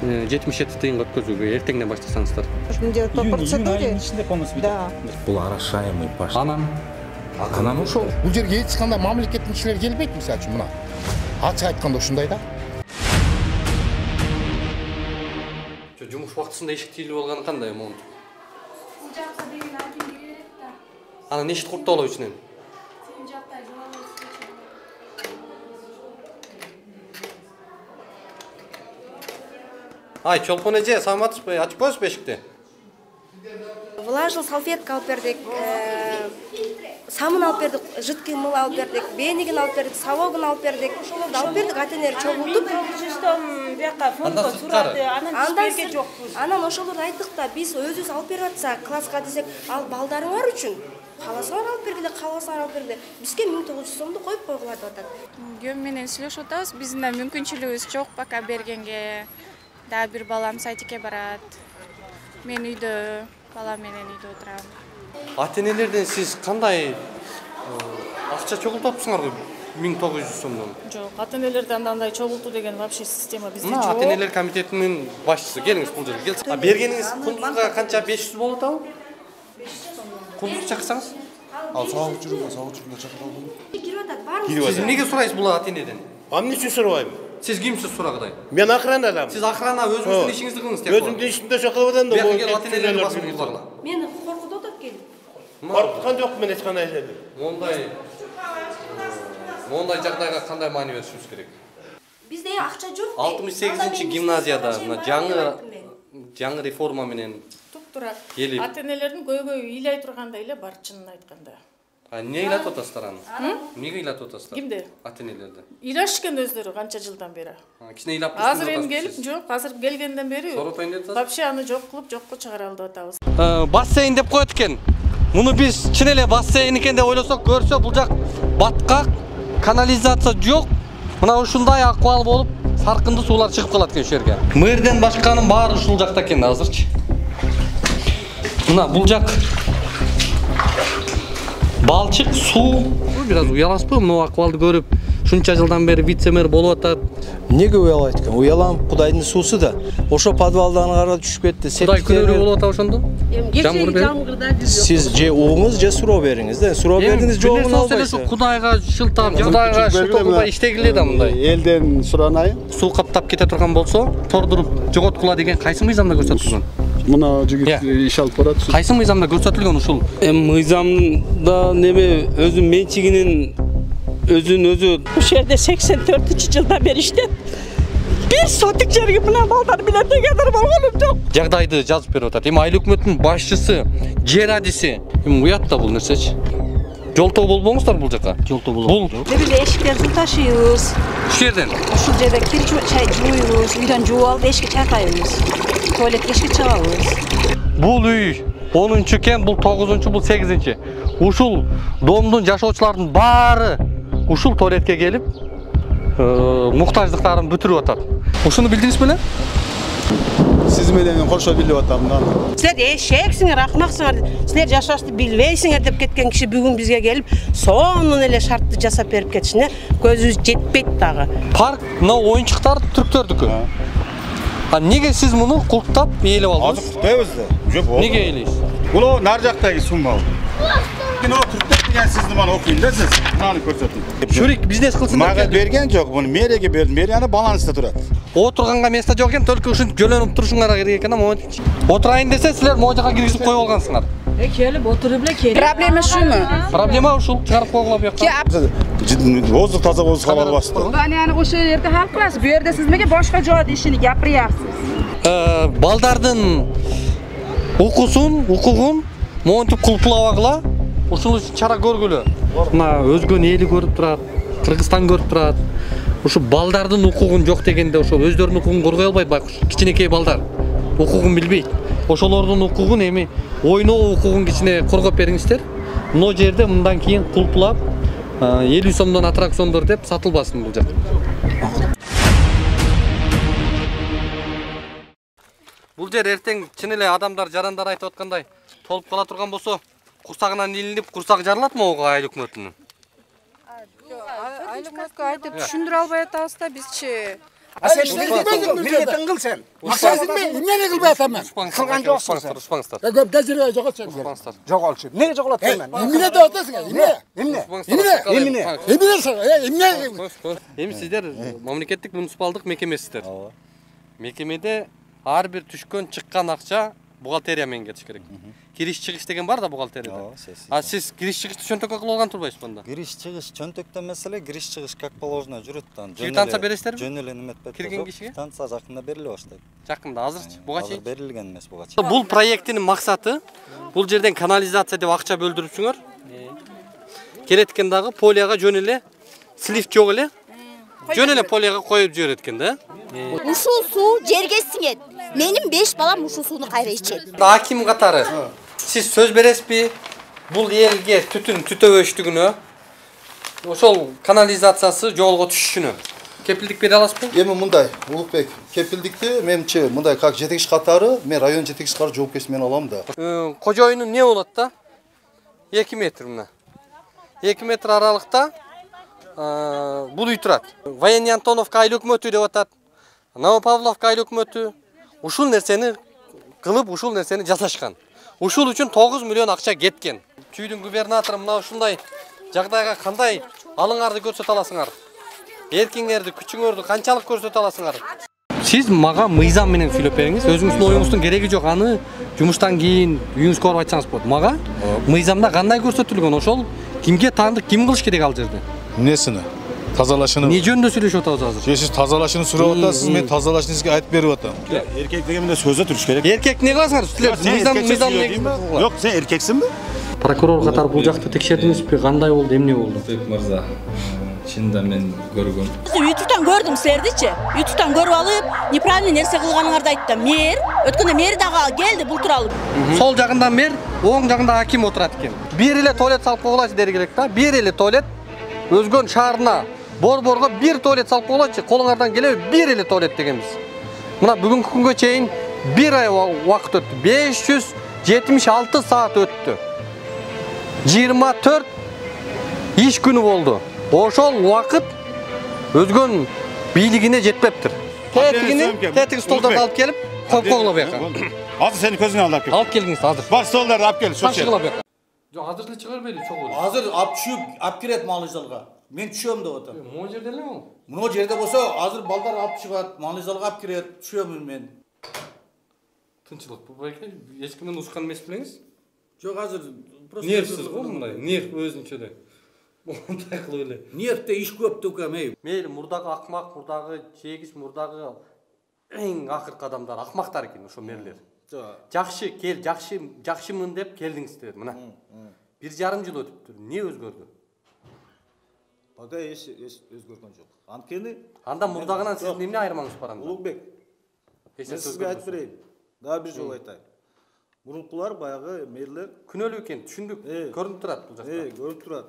77 тыйынга өткөзүүгө эртеңден баштасаңыздар? По процедуре. Да. Бул орошаемый паш. Анан ошол бул жерге эч кандай мамлекеттин кишилери келбейт, мисалы үчүн мына. Ачык айтканда ушундай да. Жумуш убактысында эшик тийилип алганы кандай момун? Анан эшик курттап алуу үчүн. Ай, чолпон эже, саламатсызбы? Ачып коесузбу эшикти? Влажный салфетка алып бердик, самын алып бердик, жидкий мыл алып бердик, бенигин алып бердик, салогун алып бердик. Ошолорду алып бердик, ата-энелер чогултуп. Анан ошолорду айттык да, биз өзүбүз алып берип атсак, класска десек, ал балдарыңар үчүн кааласаңар алып бергиле, кааласаңар алып бергиле. Бизге 1900 сомду коюп койгула деп атат. Күйөөм менен сүйлөшүп атабыз. Биздин да мүмкүнчүлүгүбүз жок пока бергенге. Да бир балам садикке барат. Мен үйдө, балам менен үйдө отурам. Ата-энелерден сиз кандай акча чогултуп атпсыңарбы 1900 сомдон? Жок, ата-энелерден андай чогултуу деген вообще система бизде жок. Ата-энелер комитетинин башчысы, келиңиз бул жерге. Келсиз. Бергениңиз кундузга канча 500 болот ал? 500 сом. Кундуз чакырсаңыз? Ал сабак жүргөн чакыралбайбы? Кирип атат, баары. Сиз эмнеге сурайсыз бул ата-энеден? Эмне үчүн сурабайм? Сиз кимсиз сурагыдай? Мен охрана адам. Сиз охрана өзүңүздүн ишиңизди кылыңыз деп. Өзүмдүн ишимде ошо кылып атам да. Бул ата-энелерди басып кылгыла. Мени коркутуп атат келип. Коркуткан жок, мен эч кандай эсептейм. Мондай жагдайга кандай маани беришибиз керек? Бизде акча жок. 68-гимназияда жаңы реформа менен туптура. Келип. Ата-энелердин көйгөй ыйлай тургандай эле бар, чынын айтканда. Эмне ыйлатып атасыздар аны? Эмнеге ыйлатып атасыздар? Кимди? Ата-энелерди. Ыйлашкан өздөрү канча жылдан бери. Кичине ыйлап Азыр эми келип, жок, азыр келгенден бери. Соротойн деп атасыз? Вообще аны жок кылып, жокко чыгара алып атабыз. Бассейн деп коет экен. Муну биз чын эле бассейн экен деп ойлосок, көрсө бул жак баткак, канализация жок. Мына ушундай акыбал болуп, саркынды суулар чыгып калат экен ушул жерге. Мэрден башканын баары ушул жакта экен азырчы. Мына бул жак балчык, суу. Бираз уяласызбы мына акыбалды көрүп? Шунча жылдан бери вице-мэр болуп атат. Эмнеге уялайт экен? Уялам, Кудайдын суусу да. Ошо подвалдан кара түшүп кетти. Кудай күнөөлүү болуп атат ошондо? Сиз же угуңуз, же суроо бериңиз да. Суроо бердиңиз, жоогун албайсыз. Кудайга шылтап, Кудайга шылтап иштегиле да мындай. Элден суранайын. Суу каптап кете турган болсо, тордуруп жоготкула деген кайсы мыйзамда көрсөтүлгөн? Мына жигит иш алып барат. Кайсы мыйзамда көрсөтүлгөн ушул? Мыйзамда неме өзүнүн менчигинин өзүн Ушул жерде 84-жылдан бери иштеп. Бир сотик жерге менен балдар менен тегедир болгонум жок. Жагдайды жазып берип атат. Эми айыл өкмөттүн башчысы, жер адиси. Эми уят да бул нерсечи. Жолтоо болбоңуздар бул жака. Жолтоо болобу? Бул эшиктерди ташыйбыз. Ушул жерден. Ушул жерде кир чай жууйбуз, үйдөн жууп алып эшикке чайкайбыз. Туалетке эшикке чыгабыз. Бул үй 10-чу экен, бул 9-чу, бул 8-чи. Ушул домдун жашоочулардын баары ушул туалетке келип, муктаждыктарын бүтүрүп атат. Ушуну билдиңиз беле? Сиз менен мен кошо билип атам да. Силер эшексиңер, акмаксыңар, силер жашашты билбейсиңер деп кеткен киши бүгүн бизге келип, сонун эле шартты жасап берип кетишине көзүбүз жетпейт дагы. Парк, мына оюнчуктар түрктөрдүкү. Неге сиз муну култап ээлеп алдыңыз? Азыр куттайбыз да. Жок, неге ээлейсиз? Бул нар жактагы сумма. Мен түрктөп деген сизди мана окуйм да сиз. Мынаны көрсөтүм. Шурик бизнес кылсын деп мага берген жок, муну мэрияга бердим. Мэрияны баланста турат. Отурганга место жок экен, только ушинтип жөлөнүп турушуңар керек экен, ама отурайын десе силер могу жака киргизип коюп алгансыңар. Келип отуруп эле келип. Проблема шуму? Проблема ушул, чыгарып койгула бuyakka. Воздух таза болсо кабыл басты. Yani ошол жерде хал кыласыз. Бу жерде сиз эмнеге башка жок ишини гапырыпсыз? Балдардын укугун монтип кулпулабагыла, ушул чара көргүлө. Мына өзгөнүн эли көрүп турат, Кыргызстан көрүп турат. Ушу балдардын укугун жок дегенде ошо өздөрүнүн укугун коргой албайт байкуш. Кичинекей балдар укугун билбейт. Ошолордун укугун эми ойноо укугун кичине коргоп бериңиздер. Мына жерде мындан кийин кулпулап 50 сомдон аттракциондор деп сатылбасын бул жак. Бул жер эртең чын эле адамдар, жарандар айтып аткандай толуп кала турган болсо, курсагынан илинип, курсак жарылатмы ого айыл өкмөтүнүн? Айыл өкмөткө айтып түшүндүрө албай атабыз да бизчи. Sen milletin kıl sen. Maksadın ne kıl be tamam. Kılgan yoksun sen. Uspаңыздар. Көп дәзірге жоғалт сен. Жоғалшы. Неге жоғалат мен? Еміне де отасың. Эми сиздер мамлекеттик муниципалдык мекемесиздер. Мекемеде ар бир түшкөн чыккан акча бухгалтерия менен кетиш керек. Кириш чыгыш деген бар да бухгалтерияда. А сиз кириш чыгышты чөнтөккө кылып алган турбайсызбы анда? Кириш чыгыш чөнтөктө маселе, кириш чыгыш как положено жүрөт да. Квитанция бересиздерби? Жөн эле неметпет. Кирген кишиге? Квитанция жакында бериле баштайт. Жакында азырчы, буга чейин берилген эмес буга чейин. Бул проекттин максаты бул жерден канализация деп акча бөлдүрүпсүңөр. Керек экен дагы полияга жөн эле слив жок эле. Жөн эле полияга коюп жиберет экен да. Ушул суу жерге сиңет. Менин 5 балам ушул сууну кайра ичет. Аким катары сиз сөз бересизби? Бул элге түтүн түтөбөштүгүнө ошол канализациясы жолго түшүшүнө кепилдик бере аласызбы? Эми мындай, Улукбек, кепилдикти менимче мындай как жетекчи катары, мен район жетекчи катары жоопкерчилик менен алам да. Кожоюну не болот да? 2 метр мына. 2 метр аралыкта бул үй турат. Военный Антоновка айыл өкмөтү деп атат. Новопавловка айыл өкмөтү ушул нерсени кылып, ушул нерсени жасашкан. Ушул үчүн 9 миллион акча кеткен. Чүйдүн губернатору мына ушундай жагдайга кандай алыңарды көрсөтө аласыңар? Эркиңерди, күчүңөрдү канчалык көрсөтө аласыңар? Сиз мага мыйзам менен сүйлөп бериңиз. Өзүңүздүн оюңуздун кереги жок. Аны жумуштан кийин үйүңүзгө барып айтсаңыз болот. Мага мыйзамда кандай көрсөтүлгөн? Ошол кимге таандык, ким кылыш керек ал жерде? Эмнесини? Тазалашыны. Не жөнүндө сүйлөшүп атабыз азыр? Сиз тазалашыны сурап атасыз, мен тазалашыны сизге айтып берип атам. Эркек деген менен сөзө туруш керек. Эркек не кыласыңар? Силер мыйзам Жок, сен эркексиңби? Прокурор катары бул жакты текшердиңизби? Кандай болду, эмне болду? Бек мырза, чында мен көргөм. YouTube'дан көрдүм силердичи. YouTube'дан көрүп алып, неправильный нерсе кылганыңарды айттым. Мэр, өткөндө мэр дагы келди бул тууралуу. Сол жагында мэр, оң жагында аким отурат экен. Бир эле туалет салып койгулачы дери керек да. Бир эле туалет Өзгөн шаарына борборго бир туалет салып койгулачы. Колуңардан келеби бир эле туалет дегенбиз. Мына бүгүнкү күнгө чейин бир ай убакыт өттү. 576 саат өттү. 24 иш күнү болду. Ошол убакыт өзгөн бийлигине жетпептир. Тетиги столдорду алып келип, коюп койгула буяка. Азыр сени көзүңө алып кел. Алып келиңиз азыр. Бар столдорду алып кел, Шашыгыла буяка. Жок, азыр эле чыга бербейди, чогуу. Азыр алып түшүп, алып кирет малызалга. Мен түшөм деп атам. Могу жерде эле бул? Мына жерде болсо, азыр балдар алып чыгат, малызалга алып кирет, түшөмүн мен. Тынчылык бул байке, эч кимден ушкан эмес белеңиз? Жок, азыр просто нервсиз го мындай, нерв өзүнчө да. Мондай кылып эле. Нервде иш көп төкөм, эй. Мейли мурдагы акмак, мурдагы чегиш, мурдагы эң акыркы адамдар акмактар экен ошо мэрлер. Жакшы кел, жакшымын деп келдиңиздер, мына. 1,5 жыл өтүптүр. Не өзгөрдү? Ага эч өзгөргөн жок. Анткени анда мурдагынан сиздин эмне айырмаңыз бар анда? Улукбек. Мен сизге айтып берейин. Дагы бир жолу айтайын. Мурункулар баягы мэрлер күнөлүү экен, түшүндүк. Көрүнүп турат бул жакта. Көрүнүп турат.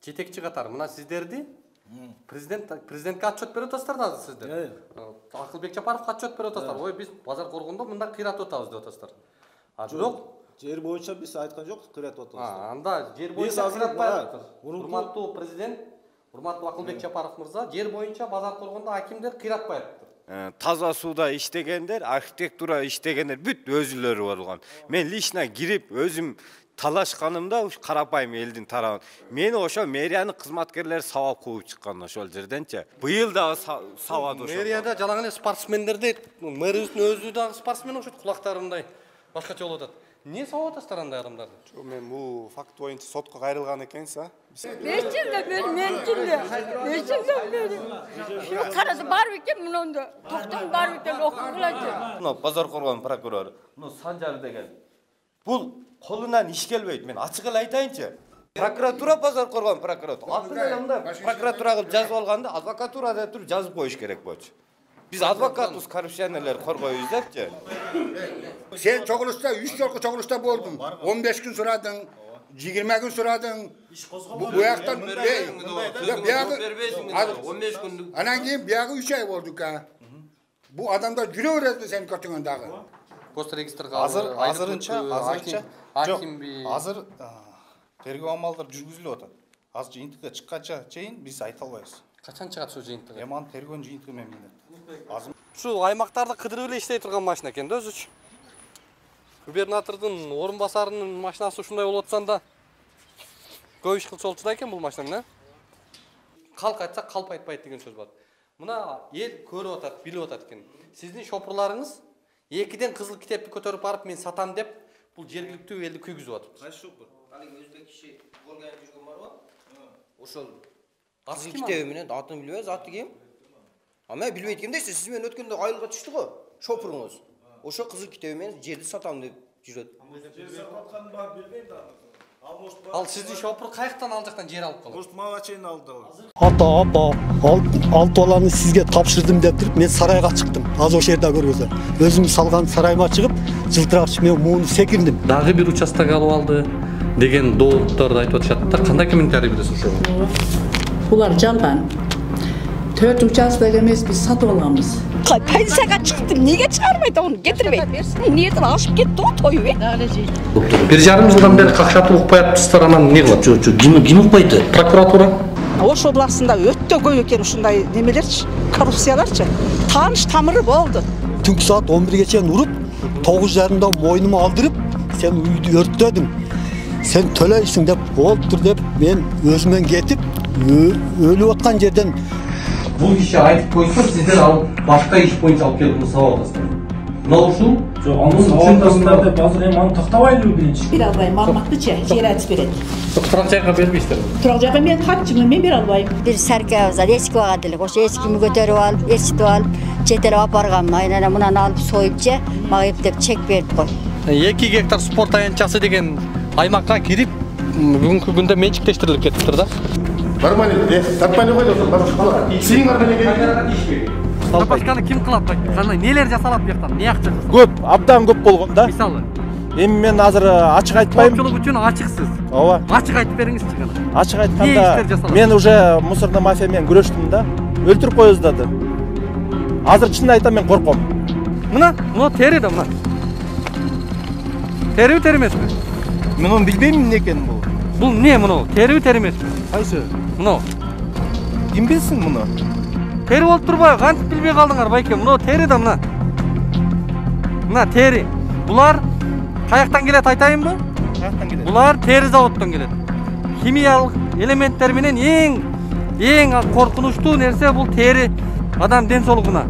Жетекчи катары мына сиздерди президентке отчет берип атасыздар да азыр сиздер. Акылбек Жапаровго отчет берип атасыздар. Ой, биз базар коргондо мында кыйратып атабыз деп атасыздар. А бирок жер боюнча биз айткан жокпуз, кыйратып атабыз. Анда жер боюнча кыйратпай атабыз. Урматтуу президент, урматтуу Акылбек Жапаров мырза, жер боюнча базар коргондо акимдер кыйратпай атыптыр. Таза сууда иштегендер, архитектура иштегендер бүт өзүлөрү болгон. Мен лично кирип өзүм талашканымда карапайым элдин тарабын. Мени ошо мэриянын кызматкерлери сабап кууп чыккан ошол жерденчи. Быйыл дагы сабады ошо. Мэрияда жалаң эле спортсмендерди, мэрибиздин өзү дагы спортсмен окшойт, кулактары мындай башкача болуп атат. Эмне сабап атасыздар андай адамдарды? Жок, мен бул факт боюнча сотко кайрылган экенсиз, а? 5 жылда бери менчилде. 5 жылдан бери. Шуну карады бар бекен мунунда. Токтом бар бекен окугулачы. Мына базар коргон прокурору, мына Санжар деген. Бул колунан иш келбейт. Мен ачык эле айтайынчы. Прокуратура базар коргон прокурор. Алтында прокуратура кылып жазып алганда адвокатура деп туруп жазып коюш керек болчу. Биз адвокатбыз, коррупционерлер коргойбуз депчи. Sen çoguluşta 3 jolku çoguluşta boldun. 15 gün suradın. 20 gün suradın. Bu yaktan anan keyin bir 3 ay olduk ha. Bu adamda jüre öğretti senin kötüğün dağı. Госрегистрге азырынча акимби азыр тергөө амалдары жүргүзүлүп атат. Азыр жыйынтыкка чыкканча чейин биз айта албайбыз. Качан чыгат ушу жыйынтык? Эми аны тергөөнүн жыйынтыгы менен билет. Ушу аймактарды кыдырып эле иштей турган машина экен да өзүчү. Губернатордун орун басарынын машинасы ушундай болуп атсанда көп иш кылчу да экен бул машина менен. Калк айтса калп айтпайт деген сөз бар. Мына эл көрүп атат, билип атат экен. Сиздин шопурларыңыз экиден кызыл китепти көтөрүп барып мен сатам деп бул жергиликтүү элди күйгүзүп атат. Кайсы шопур? Алиң өзбек киши болгон жүргөн барбы? Ошол кызыл китеби менен атын билбейбиз, аты ким? Мен билбейт экенмин дейсиз, сиз менен өткөндө айылга түштү го, шопуруңуз. Ошо кызыл китеби менен жерди сатам деп жүрөт. Жер сатып атканын баары билбейм да. Ал сиздин шопур каяктан ал жактан жер алып калат? Может, мага чейин алды. Апа, алты баланы сизге тапшырдым деп туруп, мен сарайга чыктым. Аз ошол жерде көргөзө. Өзүм салган сарайыма чыгып, жылтыракчы мен муну секирдим. Дагы бир участок алып алды деген доводторду айтып атышат да. Кандай комментарий бересиз ошого? Булар жалган. 4 участок эмес, биз сатып алганбыз. Пенсияга чыктым, неге чыгарбайт аны кетирбейт? Эмнеден ашып кетти го тоюп, 1,5 жылдан бери какшатып укпай атыпсыздар, анан эмне кылат? Жок, ким укпайды? Прокуратура. Ош областында өтө көп экен ушундай немелерчи, коррупцияларчы. Тааныш тамыры болду. Түнкү саат 11ге чейин уруп, 9:30да мойнума алдырып, сен үйдү өрттөдүң. Сен төлөйсүң деп, болуптур деп, мен өзүмөн кетип, өлүп аткан жерден Бул киши айтып койсо, сиздер ал башка иш боюнча алып келип сабап атасыздар. Мына ушул жок, аны сабап деп азыр эми аны токтобайлыбы биринчи? Бере албайм, маалыматтычы, жер айтып берет. Турак жайга бербейсиздер. Турак жайга мен катчымын, мен бере албайм. Бир саркабыз эчки бага делек, ошо эчкими көтөрүп алып, ээрчитип алып, жетелеп алып баргам. Айнана мунаны алып союп же, мага эптеп чек берип кой. 2 гектар спорт аянтчасы деген аймакка кирип, бүгүнкү күндө менчиктештирилип кетиптир да. Нормально, тартпай койдуңуз, башка. Сиңер менен Сапашканы ким кылат? Кандай нелер жасалат бияктан? Не акча? Көп, абдан көп болгон да. Мисалы. Эми мен азыр ачык айтпайм. Көпчүлүк үчүн ачыксыз. Ооба. Ачык айтып бериңизчи кана. Ачык айтканда, мен уже мусорный мафия менен күрөштүм да. Өлтүрүп коюздады. Азыр чын айтам, мен корком. Мына тери да мына. Терүү тери эмеспи? Мен оны билбейм эмне экенин бул. Бул эмне муну? Терүү тери эмеспи? Кайсы? Муну. Ким билсин муну? Тери болуп турбайбы? Кантип билбей калдыңар байке? Муну тери да мына. Мына тери. Булар каяктан келет айтайынбы? Каяктан келет? Булар тери заводдон келет. Химиялык элементтер менен эң коркунучтуу нерсе бул тери адам ден соолугуна.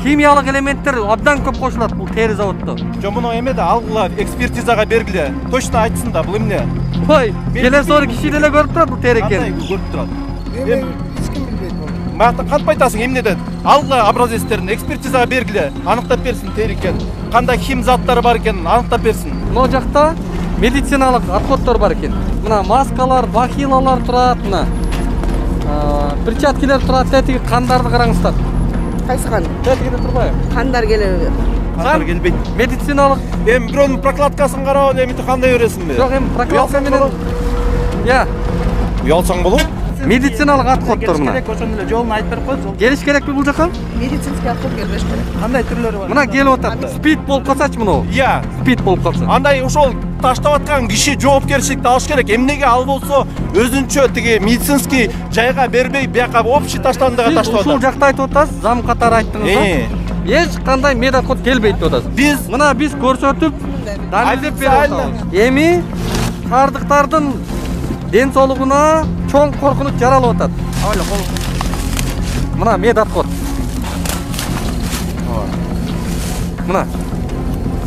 Химиялык элементтер абдан көп кошулат бул тери заводдо. Жо муну эме да алгыла, экспертизага бергиле. Точно айтсын да, бул эмне? Ой, келесори киши деле көрүп турат бул тери экенин. Кандай көрүп турат? Эми эч ким билбейт болду. Мактап кантип айтасың эмне деп? Алгыла образецтерин экспертизага бергиле, аныктап берсин тери экен. Кандай хим заттары бар экенин аныктап берсин. Могу жакта медициналык отходдор бар экен. Мына маскалар, бахилалар турат, мына. Перчаткилер турат, тетиги кандарды караңыздар. Кайсы кан? Тетигиде турбайбы? Кандар келеби? Кандар келбейт. Медициналык. Эми бирөөнүн прокладкасын карап эми кандай бересиңби? Жок, эми прокладка менен. Я. Уялсаң болот? Медициналык отходдор мына. Ошону эле жолун айтып берип койсо. Келиш керекпи бул жака? Медицинский отход келбеш керек. Кандай түрлөрү бар? Мына келип атат. Спид болуп калсачы муну. Иә. Спид болуп калса. Андай ошол таштап аткан киши жоопкерчиликти алыш керек. Эмнеге ал болсо өзүнчө тиги медицинский жайга бербей, бияка общий таштандыга таштап атат. Ушул жакта айтып атасыз, зам катары айттыңыз. Эч кандай медотход келбейт деп атасыз. Мына биз көрсөтүп, далилдеп берип атабыз. Эми шаардыктардын ден соолугуна чоң коркунуч жаралып атат. Ала кол. Мына медотход. Мына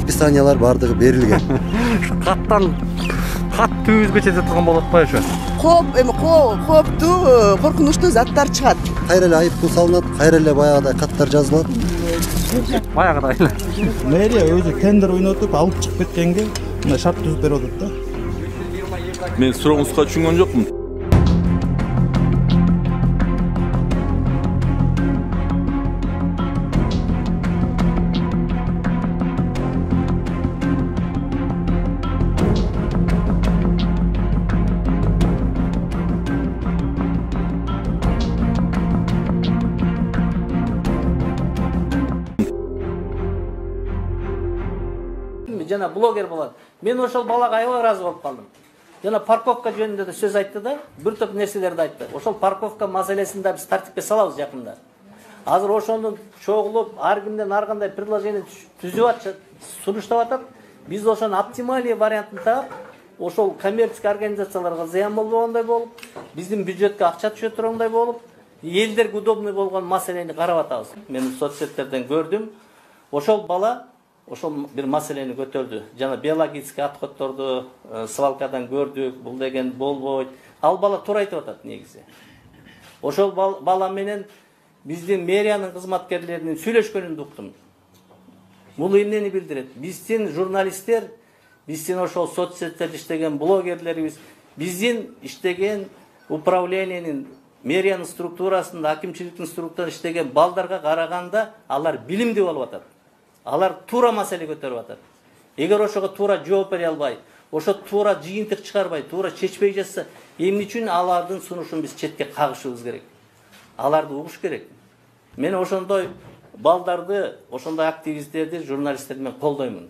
описаниялар бардыгы берилген. Каттан кат түбүзгө чейин турган болот атпайбы ошо? Кооптуу, коркунучтуу заттар чыгат. Кайра эле айыппул салынат, кайра эле баягыдай каттар жазылат. Баягыдай эле. Мэрия өзү тендер ойнотуп алып чыгып кеткенге мына шарт түзүп берип атат да. Мен сурооңузга түшүнгөн жокмун. жана блогер болот. Мен ошол балага аябай ыраазы болуп калдым. Жана парковка жөнүндө да сөз айтты да, бир топ нерселерди айтты. Ошол парковка маселесин да биз тартипке салабыз жакында. Азыр ошону чогулуп, ар кимден ар кандай предложение түзүп атышат, сунуштап атат. Биз ошону оптималий вариантын таап, ошол коммерческий организацияларга зыян болбогондой болуп, биздин бюджетке акча түшө тургандай болуп, элдерге удобный болгон маселени карап атабыз. Мен соцсеттерден көрдүм. Ошол бала ошол бир маселени көтөрдү. Жана биологический отходдорду свалкадан көрдүк, бул деген болбойт. Ал бала туура айтып атат негизи. Ошол бала менен биздин мэриянын кызматкерлеринин сүйлөшкөнүн уктум. Бул эмнени билдирет? Биздин журналисттер, биздин ошол соцсеттерде иштеген блогерлерибиз, биздин иштеген управлениянын мэриянын структурасында, акимчиликтин структурасында иштеген балдарга караганда алар билимдүү болуп атат. Алар туура маселе көтөрүп атат. Эгер ошого туура жооп бере албай, ошо туура жыйынтык чыгарбай, туура чечпей жатса, эмне үчүн алардын сунушун биз четке кагышыбыз керек? Аларды угуш керек. Мен ошондой балдарды, ошондой активисттерди, журналисттерди мен колдоймун.